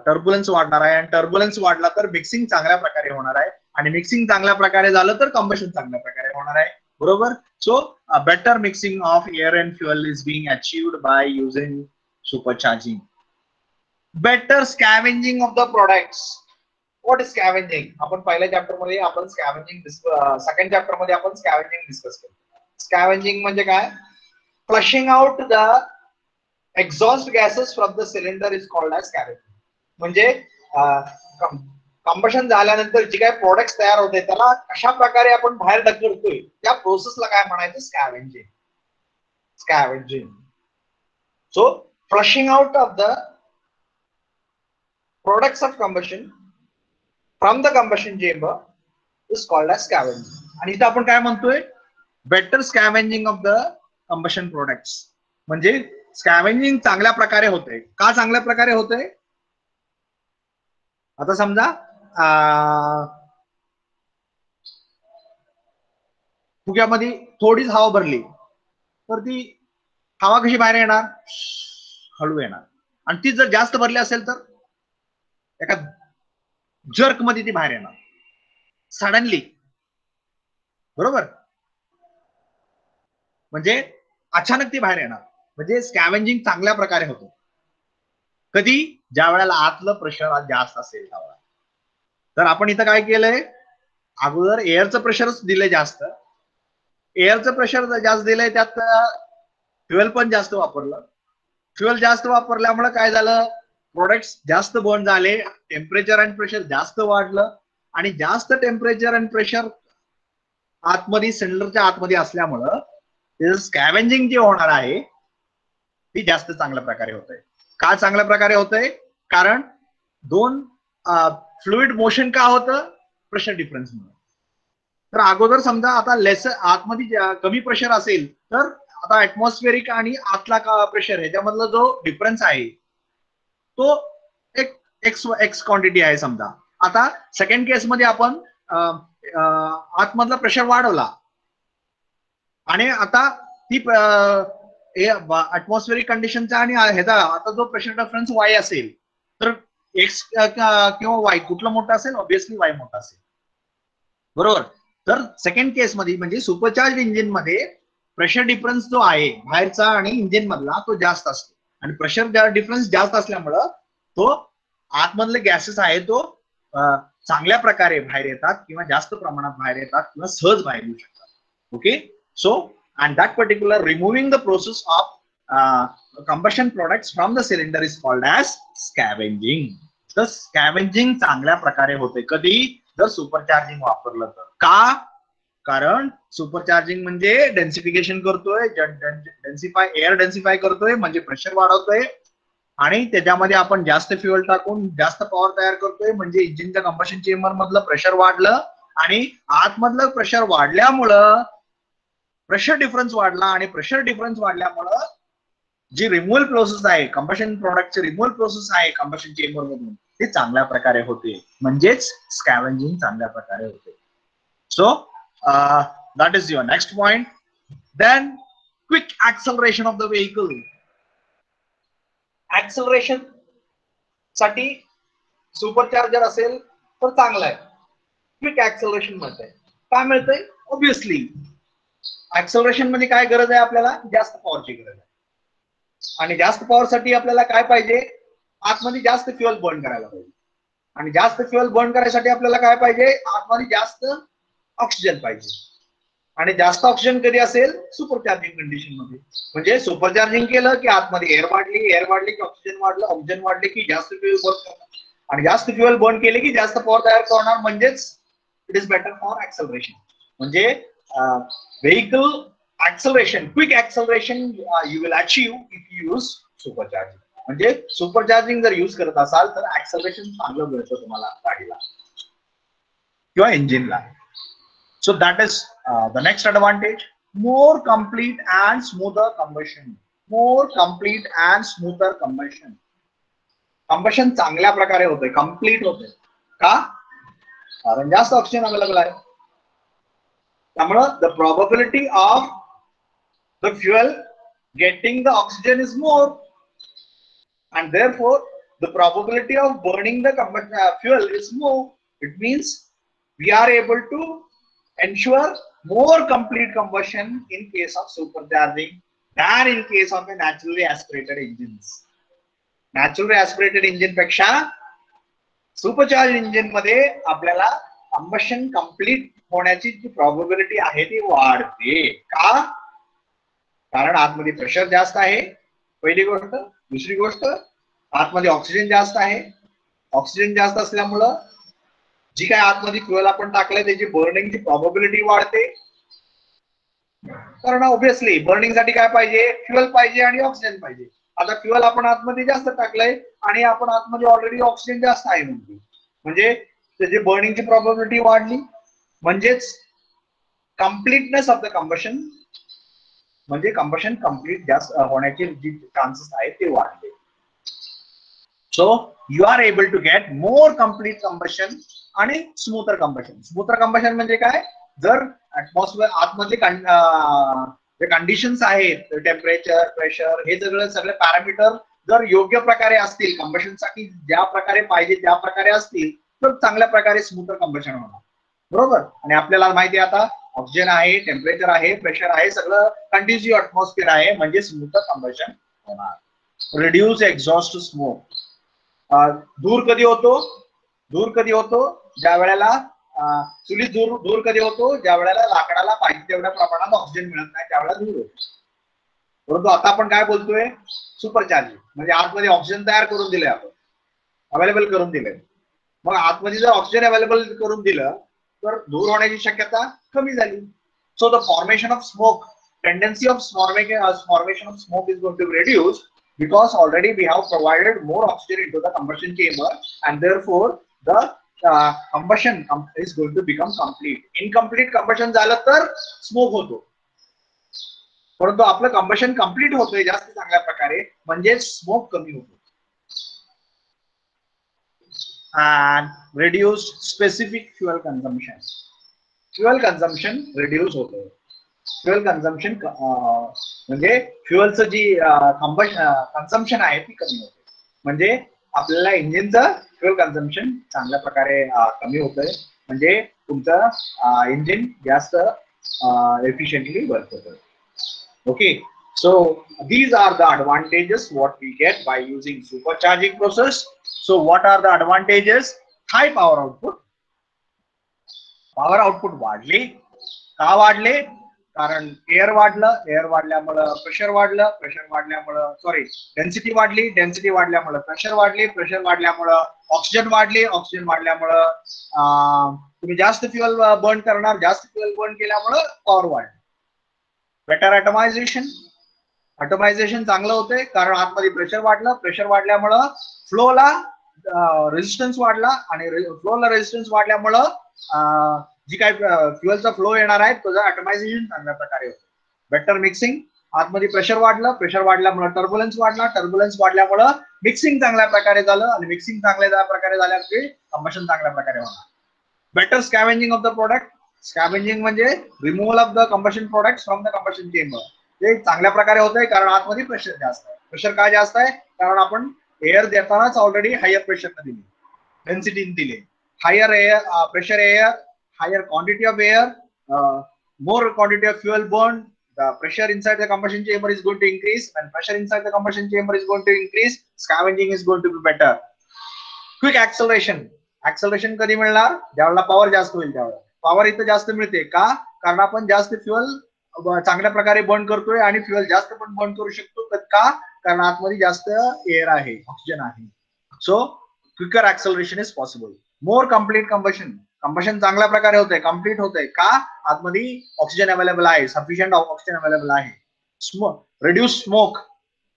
टर्ब्युलन्स वाढणार आहे, आणि टर्ब्युलन्स वाढला तर मिक्सिंग चांगल्या प्रकारे होणार आहे, आणि मिक्सिंग चांगल्या प्रकारे झालं तर कंबशन चांगल्या प्रकारे होणार आहे, बरोबर. So better mixing of air and fuel is being achieved by using supercharging. Better scavenging of the products. What is scavenging? आपण पहिल्या चॅप्टर मध्ये आपण स्कॅव्हेंजिंग, सेकंड चॅप्टर मध्ये आपण स्कॅव्हेंजिंग डिस्कस केलं. स्कॅव्हेंजिंग म्हणजे काय? Flushing out the exhaust gases from the cylinder is called as scavenging. म्हणजे कंबशन झाल्यानंतर जे काही प्रोडक्ट्स तयार होते त्याला कशा प्रकारे आपण बाहेर ढकलतोय त्या प्रोसेसला काय म्हणायचं? Scavenging. So flushing out of the products of combustion from the combustion chamber is called as scavenging. आणि इथं आपण काय म्हणतोय? Better scavenging of the combustion products. म्हणजे स्कॅव्हेंजिंग चांगल्या प्रकारे होते. का चांगल्या प्रकारे होते? आता समजा फुग्यामध्ये थोडीच हवा भरली तर ती हवा कशी बाहेर येणार? हळू येणार. आणि ती जर जास्त भरली असेल तर एका जर्क मध्ये ती बाहेर येणार, सडनली, बरोबर. म्हणजे अचानक ती बाहेर येणार. म्हणजे स्कॅव्हेंजिंग चांगल्या प्रकारे होतो. कधी? ज्या वेळेला आतलं प्रेशर जास्त असेल त्यावेळेला. तर आपण इथं काय केलंय, अगोदर एअरचं प्रेशरच दिलंय जास्त. एअरचं प्रेशर जास्त दिलंय, त्यात फ्युएल पण जास्त वापरलं. फ्युएल जास्त वापरल्यामुळे काय झालं? प्रोडक्ट्स जास्त बर्न झाले, टेम्परेचर आणि प्रेशर जास्त वाढलं, आणि जास्त टेम्परेचर आणि प्रेशर आतमध्ये सिलेंडरच्या आतमध्ये असल्यामुळं स्कॅव्हेंजिंग जे होणार आहे ती जास्त चांगल्या प्रकारे होत आहे. का चांगल्या प्रकारे होत आहे? कारण दोन फ्लुइड मोशन का होतं? प्रेशर डिफरन्स मुळे. तर अगोदर समजा आता लेस आतमध्ये कमी प्रेशर असेल तर आता ऍटमॉस्फेरिक आणि आतला प्रेशर ह्याच्यामधला जो डिफरन्स आहे तो एक एक्स क्वांटिटी आहे समजा, आता सेकंड केस मध्ये आपण आतमधला प्रेशर वाढवला आणि आता ती ऍटमॉस्फेरिक कंडिशनचा आणि ह्याचा आता जो प्रेशर डिफरन्स वाय असेल तर एक्स किंवा वाय कुठला मोठा असेल, ऑब्विसली वाय मोठा असेल, बरोबर. तर सेकंड केस मध्ये म्हणजे सुपरचार्ज इंजिन मध्ये प्रेशर डिफरन्स जो आहे बाहेरचा आणि इंजिन मधला तो जास्त असतो आणि प्रेशर डिफरन्स जास्त असल्यामुळं तो आतमधले गॅसेस आहे तो चांगल्या प्रकारे बाहेर येतात किंवा जास्त प्रमाणात बाहेर येतात किंवा सहज बाहेर येऊ शकतात. Okay, so and that particular removing the process of combustion products from the cylinder is called as scavenging. तर स्कॅव्हेंजिंग चांगल्या प्रकारे होते कधी जर सुपरचार्जिंग वापरलं तर. का? कारण सुपरचार्जिंग म्हणजे डेन्सिफिकेशन करतोय, एअर डेन्सिफाय करतोय म्हणजे प्रेशर वाढवतोय आणि त्याच्यामध्ये आपण जास्त फ्युएल टाकून जास्त पॉवर तयार करतोय म्हणजे इंजिनच्या कंबशन चेंबर मधलं प्रेशर वाढलं आणि आतमधलं प्रेशर वाढल्यामुळं प्रेशर डिफरन्स वाढला आणि प्रेशर डिफरन्स वाढल्यामुळं जी रिमूव्हल प्रोसेस आहे कंबशन प्रोडक्टची रिमूव्हल प्रोसेस आहे कंबशन चेंबर मधून ती चांगल्या प्रकारे होते म्हणजेच स्कॅव्हेंजिंग चांगल्या प्रकारे होते. So that is your next point. Then quick acceleration of the vehicle. Acceleration साठी सुपरचार्जर असेल तर चांगला आहे. क्विक ऍक्सलरेशन मिळतंय. काय मिळतंय? ऑब्विसली ऍक्सलरेशन मध्ये काय गरज आहे आपल्याला? जास्त पॉवरची गरज आहे आणि जास्त पॉवर साठी आपल्याला काय पाहिजे? आतमध्ये जास्त फ्युएल बर्न करायला पाहिजे आणि जास्त फ्युएल बर्न करायसाठी आपल्याला काय पाहिजे? आतमध्ये जास्त ऑक्सिजन पाहिजे आणि जास्त ऑक्सिजन कधी असेल? सुपरचार्जिंग कंडिशन मध्ये. म्हणजे सुपरचार्जिंग केलं की आतमध्ये एअर वाढली की ऑक्सिजन वाढलं, ऑक्सिजन वाढले की जास्त फ्युएल बर्न करणार आणि जास्त फ्युएल बर्न केले की जास्त पॉवर तयार करणार म्हणजेच it is better for acceleration. म्हणजे vehicle acceleration, quick acceleration you will achieve if you use supercharging. म्हणजे सुपरचार्जिंग जर यूज करत असाल तर ऍक्सलरेशन चांगलं मिळतं तुम्हाला गाडीला किंवा इंजिनला. So that is the next advantage. More complete and smoother combustion. More complete and smoother combustion. Combustion चांगल्या प्रकारे होते, कम्प्लीट होते. का? कारण जास्त ऑक्सिजन अवेलेबल आहे. त्यामुळे the probability of the fuel getting the oxygen is more and therefore the probability of burning the fuel is more. It means we are able to ensure more complete combustion in case of supercharging than in case of a naturally aspirated engines. Naturally aspirated engine पेक्षा supercharged engine मध्ये आपल्याला combustion complete होण्याची जी probability आहे ती वाढते. का? कारण आतमध्ये प्रेशर जास्त आहे पहिली गोष्ट. दुसरी गोष्ट आतमध्ये ऑक्सिजन जास्त आहे. ऑक्सिजन जास्त असल्यामुळं जी काय आतमध्ये फ्युएल आपण टाकलंय त्याची बर्निंगची प्रॉबिलिटी वाढते. कारण ऑब्विसली बर्निंग साठी काय पाहिजे? फ्युएल पाहिजे आणि ऑक्सिजन पाहिजे. आता फ्युएल आपण आतमध्ये जास्त टाकलंय आणि आपण आतमध्ये ऑलरेडी ऑक्सिजन जास्त आहे म्हणजे त्याची बर्निंगची प्रॉबिलिटी वाढली म्हणजेच कम्प्लीटनेस ऑफ द कंबशन म्हणजे कंबशन कम्प्लीट जास्त होण्याचे जी चान्सेस आहेत ते वाढले. So you are able to get more complete combustion आणि स्मूथर कंबशन. स्मूथर कंबशन म्हणजे काय? जर ऍटमॉस्फिअर आतमधले जे कंडिशन्स आहेत टेम्परेचर, प्रेशर हे सगळे पॅरामीटर जर योग्य प्रकारे असतील कंबशनसाठी ज्या प्रकारे पाहिजे त्या प्रकारे असतील तर चांगल्या प्रकारे स्मूथर कंबशन होणार. बरोबर. आणि आपल्याला माहिती आहे आता ऑक्सिजन आहे, टेम्परेचर आहे, प्रेशर आहे, सगळं कंडिशिव्ह ऍटमॉस्फिअर आहे म्हणजे स्मूथर कंबशन होणार. Reduce exhaust smoke. दूर कधी होतो? दूर कधी होतो? ज्या वेळेला चुलीत दूर कधी होतो? ज्या वेळेला लाकडाला पाहिजे तेवढ्या प्रमाणात ऑक्सिजन मिळत नाही त्यावेळेला दूर होतो. परंतु आता आपण काय बोलतोय? सुपरचार्जिंग म्हणजे आतमध्ये ऑक्सिजन तयार करून दिले, आपण अवेलेबल करून दिले. मग आतमध्ये जर ऑक्सिजन अवेलेबल करून दिलं तर दूर होण्याची शक्यता कमी झाली. So the formation of smoke, tendency of formation of smoke is going to reduce because already we have provided more oxygen into the combustion chamber and therefore the combustion is going to become complete. Incomplete combustion झालं तर smoke होतो, परंतु आपलं combustion complete होतोय जास्त चांगल्या प्रकारे म्हणजे स्मोक कमी होतो. and reduced specific fuel consumption. Fuel consumption reduce होतं. फ्युएल कन्झम्पशन म्हणजे फ्युएलचं जी कन्झम्पन आहे ती कमी होते. म्हणजे आपल्याला इंजिनचं फ्युएल कन्झम्पन चांगल्या प्रकारे कमी होतंय. म्हणजे तुमचं इंजिन जास्त एफिशियंटली वर्क होतं. Okay, so these are the advantages what we get by using supercharging process. So what are the advantages? High power output. Power output वाढले. का वाढले? कारण एअर वाढलं, एअर वाढल्यामुळं प्रेशर वाढलं, प्रेशर वाढल्यामुळं डेन्सिटी वाढली, डेन्सिटी वाढल्यामुळं प्रेशर वाढली, प्रेशर वाढल्यामुळं ऑक्सिजन वाढली, ऑक्सिजन वाढल्यामुळं तुम्ही जास्त फ्युएल बर्न करणार, जास्त फ्युएल बर्न केल्यामुळं पॉवर वाढली. बेटर ॲटमायझेशन. ॲटमायझेशन चांगलं होते कारण आतमध्ये प्रेशर वाढलं, प्रेशर वाढल्यामुळं फ्लोला रेजिस्टन्स वाढला आणि फ्लोला रेजिस्टन्स वाढल्यामुळं जी काय फ्युएलचा फ्लो येणार आहे त्याचं ॲटमायझेशन चांगल्या प्रकारे होतं. Better mixing. आतमध्ये प्रेशर वाढलं, प्रेशर वाढल्यामुळे टर्ब्युलन्स वाढला, टर्ब्युलन्स वाढल्यामुळं मिक्सिंग चांगल्या प्रकारे झालं आणि मिक्सिंग चांगल्या प्रकारे झाल्यामुळे कंबशन चांगल्या प्रकारे होणार. Better scavenging of the product. Scavenging म्हणजे removal of the combustion products from the combustion chamber. ते चांगल्या प्रकारे होत आहे कारण आतमध्ये प्रेशर जास्त आहे. प्रेशर का जास्त आहे? कारण आपण एअर देतानाच ऑलरेडी हायर प्रेशर दिली, डेन्सिटी दिली. Higher air pressure air, higher quantity of air, more quantity of fuel burned, the pressure inside the combustion chamber is going to increase. When pressure inside the combustion chamber is going to increase, scavenging is going to be better. Quick acceleration. Acceleration कधी मिळणार? ज्यावेळेला power जास्त होईल त्यावेळेला. Power इथं जास्त मिळते का? कारण आपण जास्त फ्युएल चांगल्या प्रकारे बर्न करतोय आणि फ्युएल जास्त पण बर्न करू शकतो. का? कारण आतमध्ये जास्त एअर आहे, ऑक्सिजन आहे. So quicker acceleration is possible. More complete combustion. Combustion चांगल्या प्रकारे होते, कम्प्लीट होते का? आतमध्ये ऑक्सिजन अवेलेबल आहे, सफिशियंट ऑक्सिजन अवेलेबल आहे. Reduce smoke.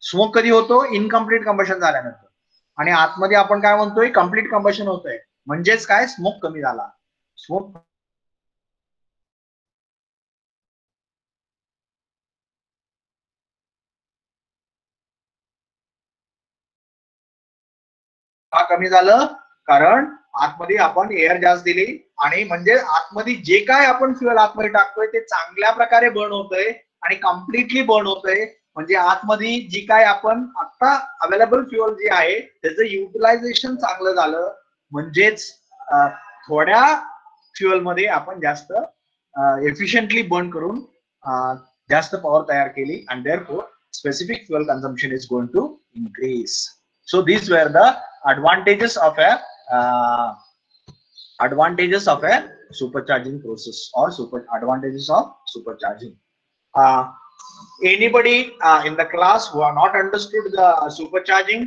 स्मोक कधी होतो? इनकम्प्लीट कंबशन झाल्यानंतर. आणि आतमध्ये आपण काय म्हणतोय? कम्प्लीट कंबशन होतंय. म्हणजेच काय? स्मोक कमी झाला. स्मोक का कमी झालं? कारण आतमध्ये आपण एअर जास्त दिली आणि म्हणजे आतमध्ये जे काय आपण फ्युएल आतमध्ये टाकतोय ते चांगल्या प्रकारे बर्न होतंय आणि कम्प्लिटली बर्न होतंय. म्हणजे आतमध्ये जी काय आपण आता अवेलेबल फ्युएल जे आहे त्याचं युटिलायझेशन चांगलं झालं. म्हणजेच थोड्या फ्युएल मध्ये आपण जास्त एफिशियंटली बर्न करून जास्त पॉवर तयार केली आणि therefore specific fuel consumption is going to increase. So these were the advantages of a supercharging process or advantages of supercharging. Anybody in the class who are not understood the supercharging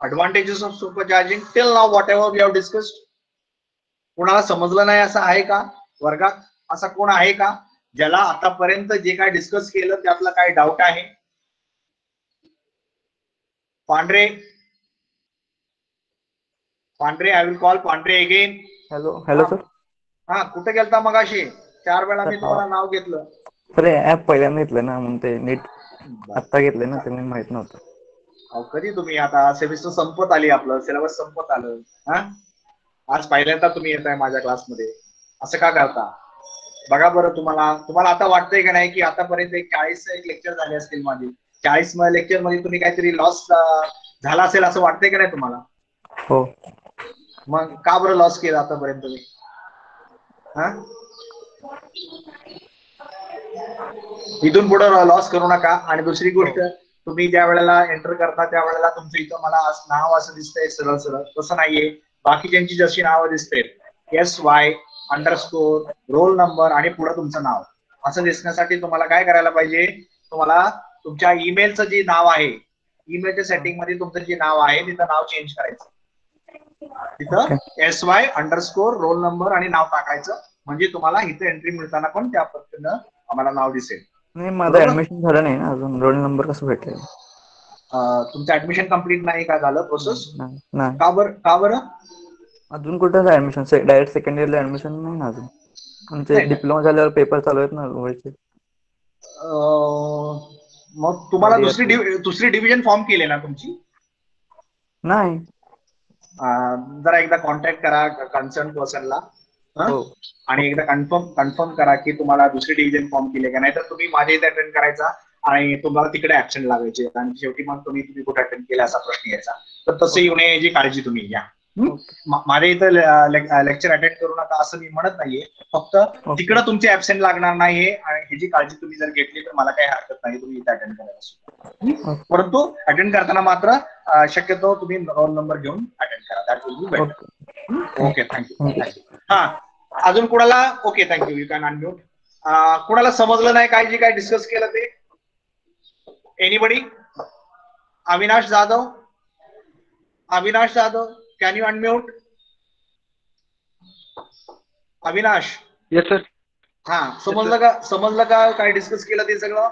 advantages of supercharging till now whatever we have discussed? कोणाला समजलं नाही असं आहे का वर्गात? असा कोण आहे का ज्याला आतापर्यंत जे काय डिस्कस केलं त्यातला काय डाऊट आहे? पांढरे, आय विल कॉल पांढरे अगेन. Hello sir. हा, कुठे गेलता मगाशी? 4 वेळा मी तुम्हाला नाव घेतलं. सर ऍप पहिल्यांदा घेतलं ना म्हणून ते नीट आता घेतलं ना, ते मी माहित नव्हतं. कधी तुम्ही आता सेमिस्टर संपत आली, आपलं सिलेबस संपत आलं. हा, आज पहिल्यांदा तुम्ही येताय माझ्या क्लासमध्ये, असं का करता? बघा बरं, तुम्हाला आता वाटतंय का नाही की आतापर्यंत 40 लेक्चर झाले असतील माझे. 40 लेक्चर मध्ये तुम्ही काहीतरी लॉस झाला असेल असं वाटतंय का नाही तुम्हाला? हो. मग का बरं लॉस केला आतापर्यंत तुम्ही? हा, इथून पुढे लॉस करू नका. आणि दुसरी गोष्ट, तुम्ही ज्या वेळेला एंटर करता त्यावेळेला तुमचं इथं मला नाव असं दिसतंय सरळ सरळ, तसं नाहीये. बाकीच्यांची जशी नावं दिसते SY_, रोल नंबर आणि पुढे तुमचं नाव असं दिसण्यासाठी तुम्हाला काय करायला पाहिजे? तुम्हाला तुमच्या ईमेलचं जे नाव आहे, ईमेलच्या सेटिंग मध्ये तुमचं जे नाव आहे तिथं नाव चेंज करायचं. तिथं SY_, रोल नंबर आणि नाव टाकायचं. म्हणजे तुम्हाला इथं एंट्री मिळताना पण त्या पद्धतीनं आम्हाला नाव दिसेल. नाही, माझं ऍडमिशन झालं नाही ना अजून, रोल नंबर कसं भेटेल? तुमचं ऍडमिशन कम्प्लीट नाही का झालं प्रोसेस? नाही. का बरं? अजून कुठं ऍडमिशन? डायरेक्ट सेकंड इयरला ऍडमिशन नाही ना अजून. आमचे डिप्लोमा झाल्यावर पेपर चालू आहेत ना व्हायचे. मग तुम्हाला दुसरी डिव्हिजन फॉर्म केले ना तुमची? नाही. जरा एकदा कॉन्टॅक्ट करा कन्सर्न पर्सनला हो आणि एकदा कन्फर्म करा की तुम्हाला दुसरी डिव्हिजन फॉर्म केली का नाही, तर तुम्ही माझ्या इथे अटेंड करायचा आणि तुम्हाला तिकडे ऍब्सेंट लागायचे आणि शेवटी मग तुम्ही कुठे अटेंड केला असा प्रश्न यायचा. तर तसं येऊ नये याची काळजी तुम्ही घ्या. माझ्या इथं लेक्चर अटेंड करू नका असं मी म्हणत नाहीये, फक्त तिकडं तुमचे ऍब्सेंट लागणार नाहीये आणि ह्याची काळजी तुम्ही जर घेतली तर मला काही हरकत नाही, तुम्ही इथे अटेंड करायला सुद्धा. परंतु अटेंड करताना मात्र शक्यतो तुम्ही रोल नंबर घेऊन अटेंड करा. That will be better. Okay, thank you. हा, अजून कुणाला? Okay, thank you. You can unmute. कुणाला समजलं नाही काय जे काय डिस्कस केलं ते? Anybody? Avinash Jadhav, can you unmute? Avinash? Yes sir. हा, समजलं का काय डिस्कस केलं ते सगळं?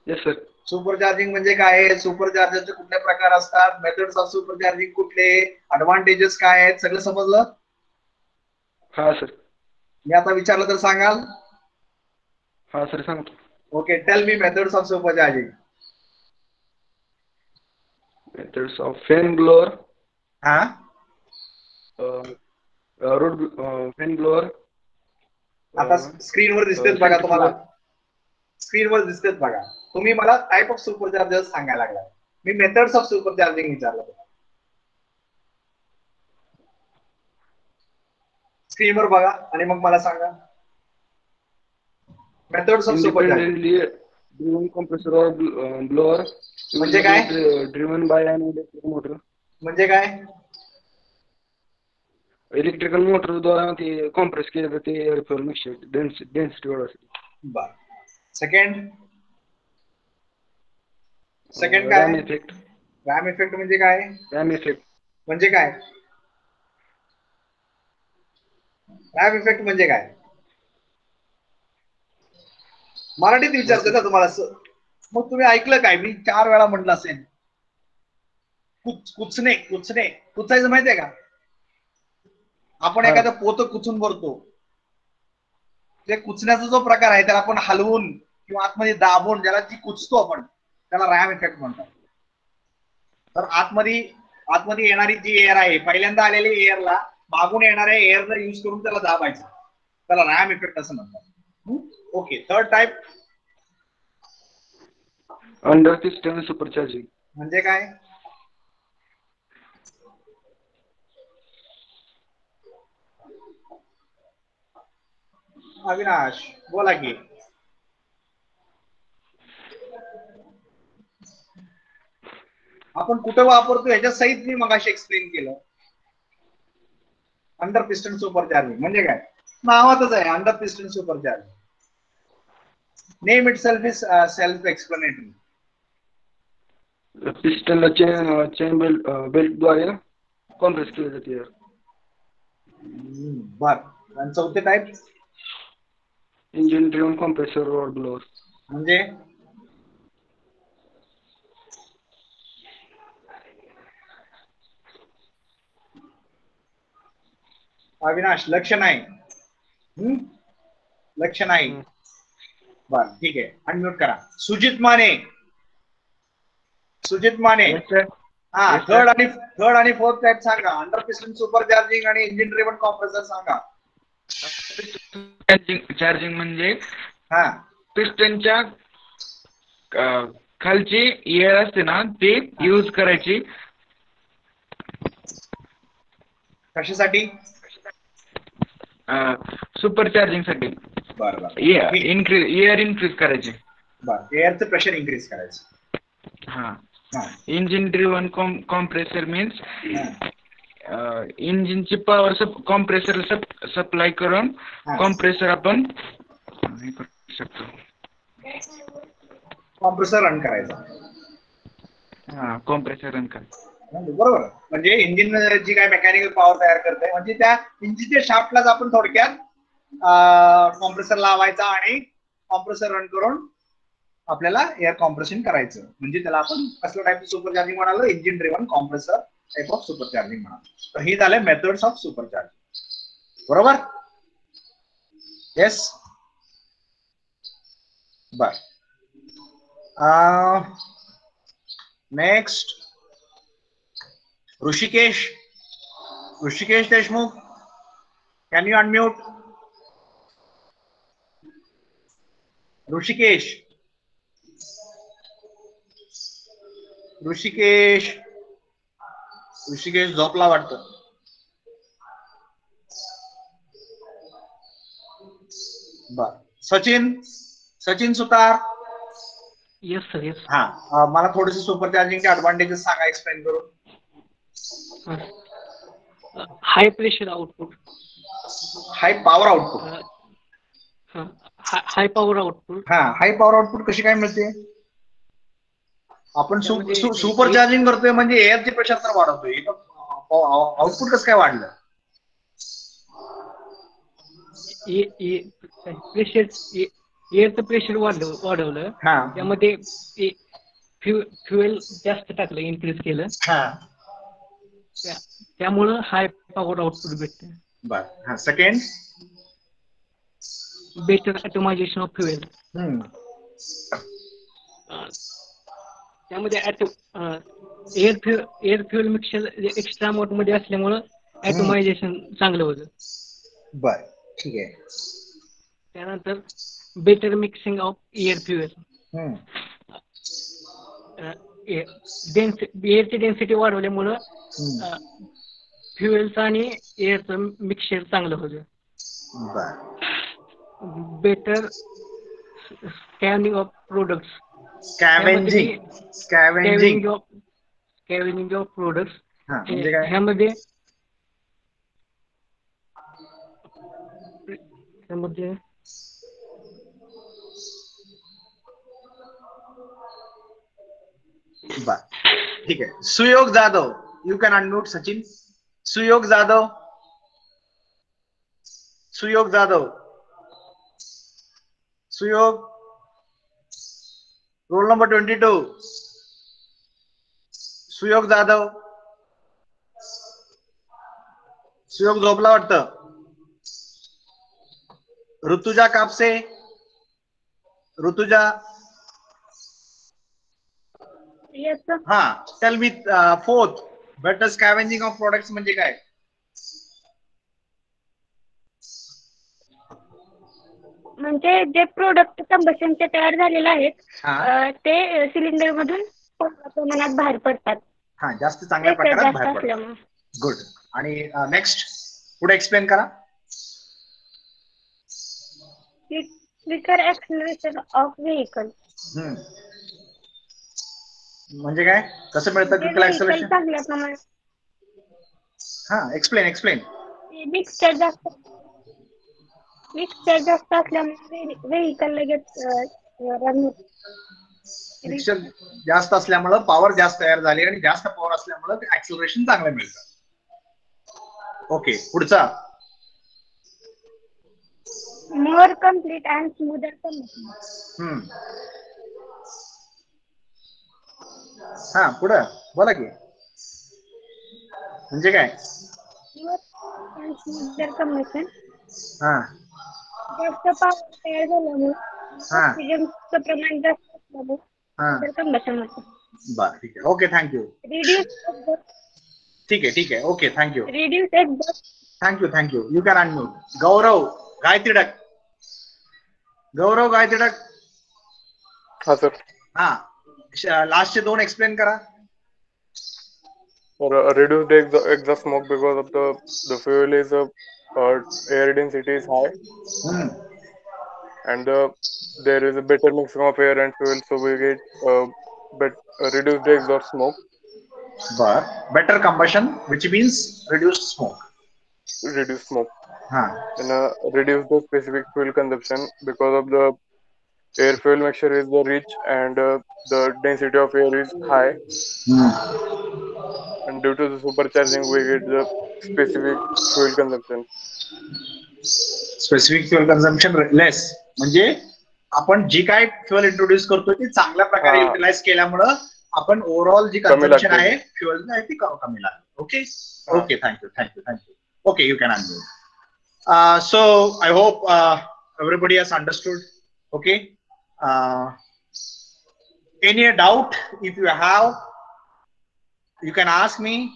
Yes sir. सुपर चार्जिंग म्हणजे काय, सुपर चार्जरचे कुठले प्रकार असतात, मेथड्स ऑफ सुपर चार्जिंग कुठले, ऍडव्हान्टेजेस काय आहेत, सगळं समजलं? हा सर. मी आता विचारलं तर सांगाल? हा सर, सांगतो. Okay, tell me methods of super charging. Methods of fan blower, हा, रोड फॅन ब्लोअर. आता स्क्रीनवर दिसतेत बघा तुम्हाला, स्क्रीनवर दिसतेत बघा. तुम्ही मला टाइप ऑफ सुपर चार्जर सांगायला लागला, मी मेथड्स ऑफ सुपर चार्जिंग विचारलं. स्क्रीनवर बघा आणि मग मला सांगा methods of supercharging driven compressor और ब्लोअर म्हणजे काय? Driven by an electric motor. म्हणजे काय? इलेक्ट्रिकल मोटर द्वारा ते कॉम्प्रेस केलं तर ते एअर फ्युअल मिक्सचर डेन्सिटी वाढवते. बर. सेकंड काय? RAM effect. रॅम इफेक्ट म्हणजे काय? रॅम इफेक्ट म्हणजे काय? रॅम इफेक्ट म्हणजे काय? मराठीत विचारते ना तुम्हाला. मग तुम्ही ऐकलं काय? मी 4 वेळा म्हटलं असेल. कुचायचं माहितीये का? आपण एखादं पोतं कुचून भरतो, ते कुचण्याचा जो प्रकार आहे त्याला आपण हलवून किंवा आतमध्ये दाबून ज्याला जी कुचतो आपण, त्याला रॅम इफेक्ट म्हणतात. तर आतमध्ये येणारी जी एअर आहे, पहिल्यांदा आलेली एअरला मागून येणाऱ्या एअरला यूज करून त्याला दाबायचं, त्याला रॅम इफेक्ट असं म्हणतात. Okay, third type under piston super charging म्हणजे काय? अविनाश बोला की. आपण कुठं वापरतो ह्याच्या सहित मी मगाशी एक्सप्लेन केलं. अंडर पिस्टन सुपर चार्जिंग म्हणजे काय? नावातच आहे under piston supercharging. Name itself is self explanatory. पिस्टनला चेन बेल्टद्वारे कॉम्प्रेस केले जाते एअर. बर. आणि चौथे टाइप इंजिन ड्रिव्हन कॉम्प्रेसर और ब्लोअर म्हणजे अविनाश लक्ष नाही. लक्ष नाही. बर, ठीक आहे, अनम्यूट करा. सुजित माने. हा, थर्ड आणि फोर्थ टाइप सांगा. अंडर पिस्टन सुपर चार्जिंग आणि इंजिन ड्रिव्हन कॉम्प्रेसर सांगा. चार्जिंग म्हणजे हा, पिस्टनच्या खालची एअर असते ना ती यूज करायची. कशासाठी? सुपर चार्जिंग साठी. बरं, एअर इन्क्रीज करायची. बरं, एअरचं प्रेशर इन्क्रीज करायचं. हा. इंजिन ड्रिव्हन कॉम्प्रेसर मीन्स इंजिनची पॉवर कॉम्प्रेसरला सप्लाय करून कॉम्प्रेसर आपण शकतो. कॉम्प्रेसर रन करायचा. हा, कॉम्प्रेसर रन करायचं. बरोबर. म्हणजे इंजिन जी काय मेकॅनिकल पॉवर तयार करते, म्हणजे त्या इंजिनच्या शाफ्टलाच आपण थोडक्यात कॉम्प्रेसर लावायचा आणि कॉम्प्रेसर रन करून आपल्याला एअर कॉम्प्रेशन करायचं. म्हणजे त्याला आपण कसलं टाइप सुपर चार्जिंग म्हणालो? Engine driven compressor type of supercharging म्हणालो. तर ही झाले मेथड्स ऑफ सुपर चार्जिंग. बरोबर? येस. बर. Next Rushikesh Deshmukh, can you unmute? Rushikesh झोपला वाटतं. बर, Sachin Sutar. Yes sir, yes. हा, मला थोडेसे सुपर चार्जिंगचे ऍडव्हान्टेजेस सांगा, एक्सप्लेन करून. High pressure output, high power output. High power output. हा, हाय पॉवर आउटपुट कशी काय मिळते? आपण सुपर चार्जिंग करतोय म्हणजे एअरचे प्रेशर तर वाढवतोय, आउटपुट कसं काय वाढलं? प्रेशर, एअरचं प्रेशर वाढवलं, त्यामध्ये फ्युएल जास्त टाकलं, इन्क्रीज केलं, त्यामुळं हाय पॉवर आउटपुट भेटतं. बर, second, better atomization of fuel. त्यामध्ये air fuel mixer extra amount मध्ये असल्यामुळं ऑटोमायझेशन चांगलं होतं. बर, ठीक आहे. त्यानंतर better mixing of air fuel. एअरची डेन्सिटी वाढवल्यामुळं फ्युएलचं आणि एअरचं मिक्सचर चांगलं होतं. Better scanning of products. Scavenging of products. ह्यामध्ये ठीक आहे. Suyog Jadhav, you can unmute. Sachin, Suyog Jadhav, roll number 22. Suyog Jadhav झोपला वाटतं. ऋतुजा कापसे, हा, tell me fourth, better scavenging of products म्हणजे काय? म्हणजे जे प्रोडक्ट कंबशनचे तयार झालेले आहेत ते सिलेंडर मधून प्रमाणात बाहेर पडतात. हा, जास्त चांगल्या प्रकारात बाहेर पडतात. गुड. आणि नेक्स्ट, पुढे एक्सप्लेन करा. Quicker acceleration of vehicle. म्हणजे काय? कसं मिळतं क्विकर एक्सेलरेशन? चांगल्या प्रमाणात. हा, एक्सप्लेन. मिक्सचर जास्त असल्यामुळे व्हेइकल लगेच मिक्सचर जास्त असल्यामुळे पॉवर जास्त तयार झाली आणि जास्त पॉवर असल्यामुळे ऍक्सेलरेशन चांगलं मिळतं. ओके, पुढचा. मोर कम्प्लीट अँड स्मूदर कंडिशन. हा, पुढं बोला की. म्हणजे काय? Smoother condition. हा, जास्त पॉवर तयार झाल्यामुळे ऑक्सिजनचं प्रमाण जास्त असल्यामुळे कंबशन होतं. बरं, ठीक आहे. Okay, thank you. ठीक आहे. Okay, thank you. Thank you. You can unmute. Gaurav Gaytidak. हा सर. हा, लास्टचे 2 एक्सप्लेन करा. Reduced exhaust smoke because of the fuel is air density is high, and there is a better mixing of air and fuel, so we get reduced exhaust smoke. But better combustion, which means reduced smoke. And reduce the specific fuel consumption because of the air fuel mixture is rich and the density of air is high. And due to the supercharging, we get the specific fuel consumption. Specific fuel consumption less. म्हणजे आपण जी काय fuel introduce करतोय ती चांगल्या प्रकारे utilise केल्यामुळं आपण overall जी consumption आहे फ्युएल आहे ती कमी लागते. Okay, thank you. Okay, you can unmute. So I hope everybody has understood. Okay. Any doubt? If you have, you can ask me.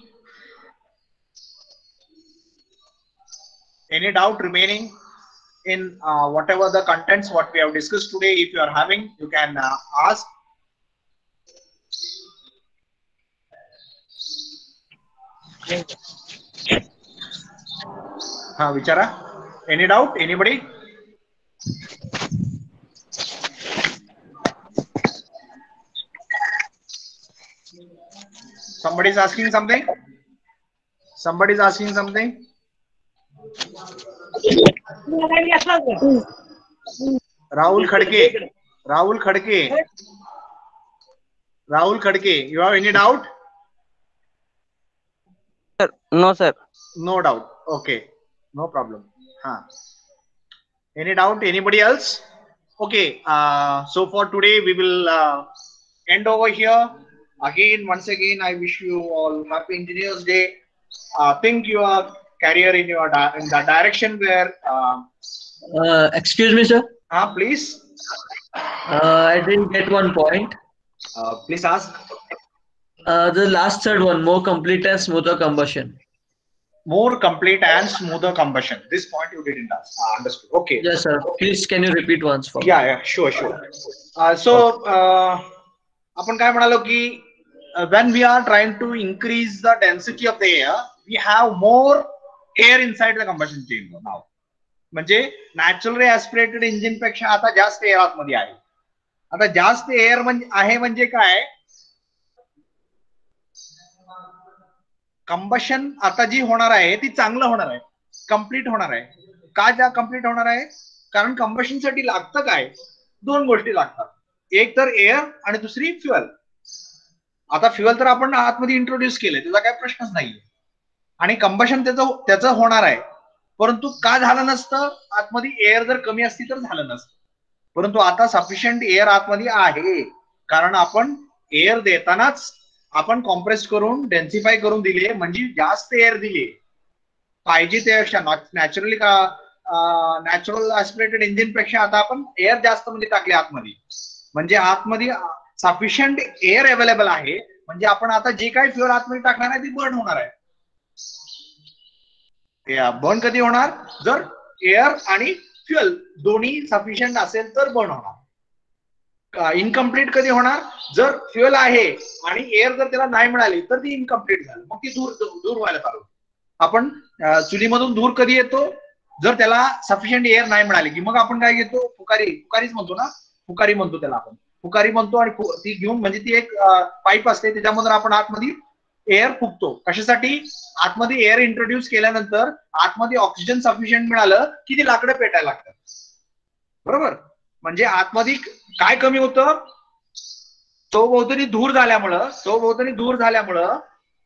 Any doubt remaining in whatever the contents what we have discussed today? If you are having, you can ask. Vichara. Any doubt? Anybody? Somebody's asking something. Somebody's asking something. Rahul Khadke. Rahul Khadke. Rahul Khadke. You have any doubt? Sir, no, sir. No doubt. Okay. No problem. Any doubt? Anybody else? Okay. So for today, we will end over here. Again, once again, I wish you all happy Engineers Day. Think your career in the direction where. Excuse me, sir. Please. I didn't get one point. Please ask. The last third one, more complete and smoother combustion. More complete and smoother combustion. This point you didn't ask. Understood. Okay. Yes, sir. Please, can you repeat once for me? Yeah, sure. आपण काय म्हणालो की when we are trying to increase the density of the air, we have more air inside the combustion chamber now. म्हणजे naturally ऍस्पिरेटेड engine पेक्षा आता जास्त air आतमध्ये आहे. आता जास्त एअर म्हणजे काय, कंबशन आता जी होणार आहे ती चांगलं होणार आहे, कम्प्लीट होणार आहे. का ज्या कम्प्लीट होणार आहे, कारण कंबशन साठी लागतं काय, दोन गोष्टी लागतात. एक तर एअर आणि दुसरी फ्युएल. आता फ्युएल तर आपण आतमध्ये इंट्रोड्यूस केले, त्याचा काही प्रश्नच नाहीये. आणि कंबशन त्याचं होणार आहे. परंतु का झालं नसतं, आतमध्ये एअर जर कमी असती तर झालं नसतं. परंतु आता सफिशियंट एअर आतमध्ये आहे, कारण आपण एअर देतानाच आपण कॉम्प्रेस करून डेन्सिफाय करून दिले, म्हणजे जास्त एअर दिले पाहिजे त्यापेक्षा. नॅचरली का नॅचरल ऍस्पिरेटेड इंजिन पेक्षा आता आपण एअर जास्त मध्ये टाकले आतमध्ये, म्हणजे आतमध्ये सफिशियंट एअर अवेलेबल आहे. म्हणजे आपण आता जे काही फ्युएल आतमध्ये टाकणार आहे ती बर्न होणार आहे. बर्न कधी होणार, जर एअर आणि फ्युएल दोन्ही सफिशियंट असेल तर बर्न होणार. इनकम्प्लीट कधी होणार, जर फ्युएल आहे आणि एअर जर त्याला नाही मिळाली तर ती इनकम्प्लीट झाली, मग ती दूर व्हायला चालू. आपण चुलीमधून धूर कधी येतो, जर त्याला सफिशियंट एअर नाही मिळाली की मग आपण काय घेतो, फुकारीच म्हणतो ना, फुकारी म्हणतो त्याला आपण, फुकारी म्हणतो. आणि ती घेऊन, म्हणजे ती एक पाईप असते, त्याच्यामधून आपण आतमध्ये एअर फुकतो. कशासाठी, आतमध्ये एअर इंट्रोड्यूस केल्यानंतर आतमध्ये ऑक्सिजन सफिशियंट मिळालं की ती लाकडं पेटायला लागतात, बरोबर. म्हणजे आतमध्ये काय कमी होतं, सभोवताली धूर झाल्यामुळं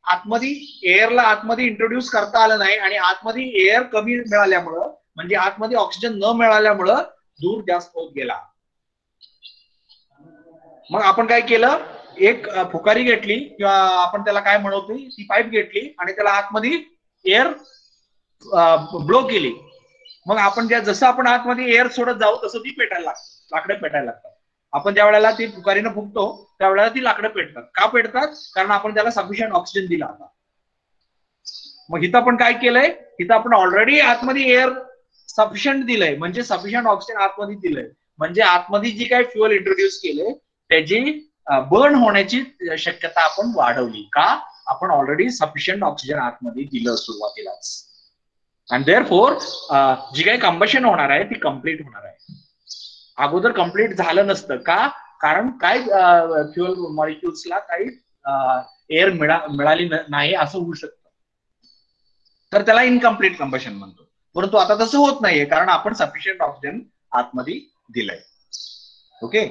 आतमध्ये एअरला आतमध्ये इंट्रोड्यूस करता आलं नाही, आणि आतमध्ये एअर कमी मिळाल्यामुळं, म्हणजे आतमध्ये ऑक्सिजन न मिळाल्यामुळं धूर जास्त होत गेला. मग आपण काय केलं, एक फुकारी घेतली, किंवा आपण त्याला काय म्हणतो ती पाईप घेतली, आणि त्याला आतमध्ये एअर ब्लो केली. मग आपण जसं आपण आतमध्ये एअर सोडत जाऊ तसं ती पेटायला लागतं, लाकडं पेटायला लागतात. आपण ज्या वेळेला ती फुकारीनं फुकतो त्यावेळेला ती लाकडं पेटतात. का पेटतात, कारण आपण त्याला सफिशियंट ऑक्सिजन दिला होता. मग इथं आपण काय केलंय, इथं आपण ऑलरेडी आतमध्ये एअर सफिशियंट दिलंय, म्हणजे सफिशियंट ऑक्सिजन आतमध्ये दिलंय, म्हणजे आतमध्ये जी काही फ्युएल इंट्रोड्यूस केले त्याची बर्न होण्याची शक्यता आपण वाढवली. का, आपण ऑलरेडी सफिशियंट ऑक्सिजन आतमध्ये दिलं सुरुवातीलाच. आणि देअरफोर जी काही कंबशन होणार आहे ती कम्प्लीट होणार आहे. अगोदर कम्प्लीट झालं नसतं. का, कारण काय फ्युएल मॉलिक्युल्सला काही एअर मिळाली नाही असं होऊ शकतं, तर त्याला इनकम्प्लीट कंबशन म्हणतो. परंतु आता तसं होत नाहीये, कारण आपण सफिशियंट ऑक्सिजन आतमध्ये दिलंय. ओके,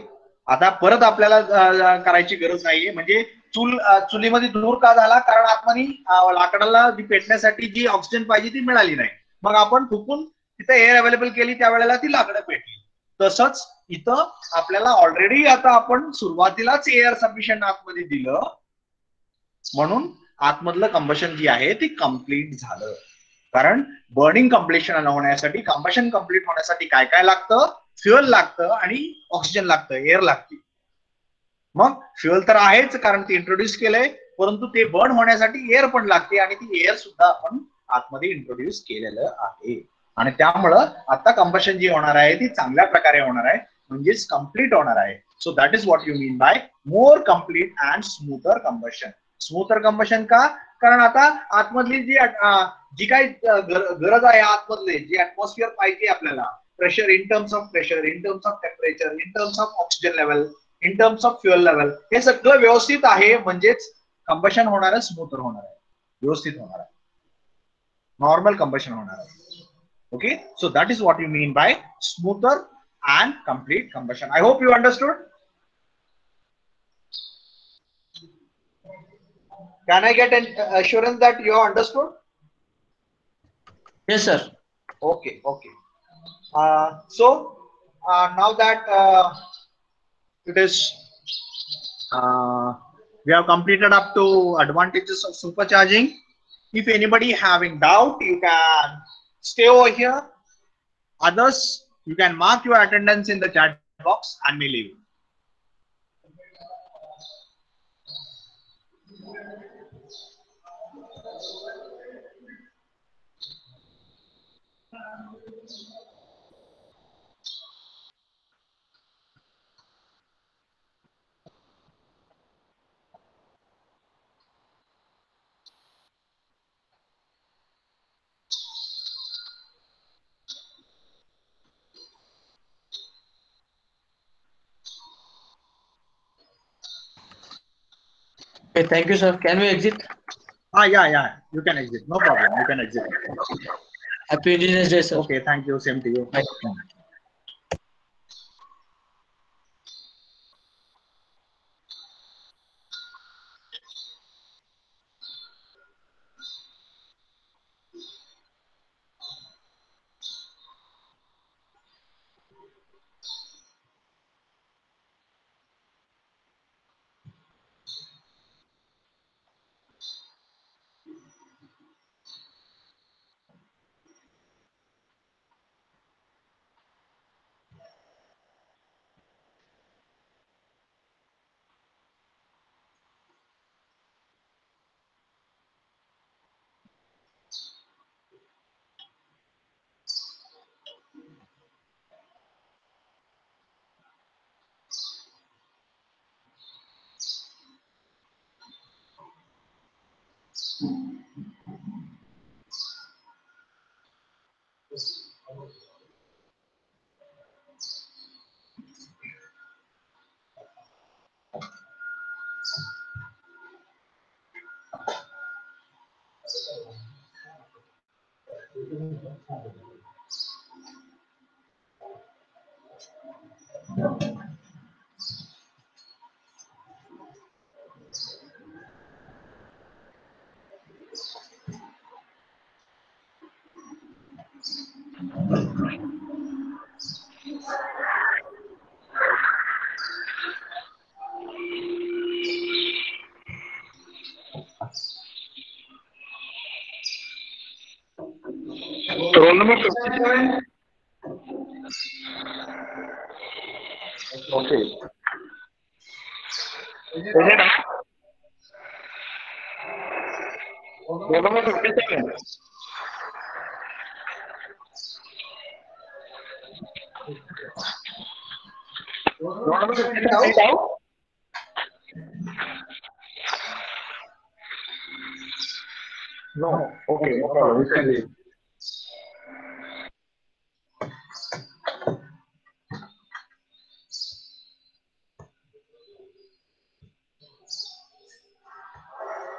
आता परत आपल्याला करायची गरज नाहीये. म्हणजे चुलीमध्ये धूर का झाला, कारण आतमध्ये लाकडाला पेटण्यासाठी जी ऑक्सिजन पाहिजे ती मिळाली नाही. मग आपण फुकून तिथे एअर अवेलेबल केली, त्यावेळेला ती लाकडं पेटली. तसंच इथं आपल्याला ऑलरेडी आता आपण सुरुवातीलाच एअर सफिशियंट आतमध्ये दिलं, म्हणून आतमधलं कंबशन जी आहे ती कम्प्लीट झालं. कारण बर्निंग कम्प्लिशन होण्यासाठी, कंबशन कम्प्लीट होण्यासाठी काय काय लागतं, फ्युएल लागतं आणि ऑक्सिजन लागतं, एअर लागते. मग फ्युएल तर आहेच, कारण ते इंट्रोड्यूस केलंय, परंतु ते बर्न होण्यासाठी एअर पण लागते, आणि ती एअर सुद्धा आपण आतमध्ये इंट्रोड्यूस केलेलं आहे. आणि त्यामुळं आता कंबशन जी होणार आहे ती चांगल्या प्रकारे होणार आहे, म्हणजेच कम्प्लीट होणार आहे. So that is what you mean by more complete and smoother combustion. Smoother combustion का? कारण आता आतमधली जी काही गरज आहे, आतमधले जे ऍटमॉस्फिअर पाहिजे आपल्याला, pressure in terms of pressure, in terms of temperature, in terms of oxygen level, in terms of fuel level, हे सगळं व्यवस्थित आहे, म्हणजेच कंबशन होणार आहे, स्मूथर होणार आहे, व्यवस्थित होणार आहे, नॉर्मल कंबशन होणार आहे. Okay, so that is what you mean by smoother and complete combustion. I hope you understood. Can I get an assurance that you have understood? Yes, sir. Okay, okay. So now that it is we have completed up to advantages of supercharging. If anybody having doubt, you can stay over here. Others, you can mark your attendance in the chat box and may leave. Okay, thank you, sir. Can we exit? Yeah. You can exit. No problem. You can exit. Happy Engineers Day, sir. Okay. Thank you. Same to you. Bye. Roll number 57. Okay. Is it up? Roll number 57. Roll number 57 out? No. Okay, no problem. You can leave.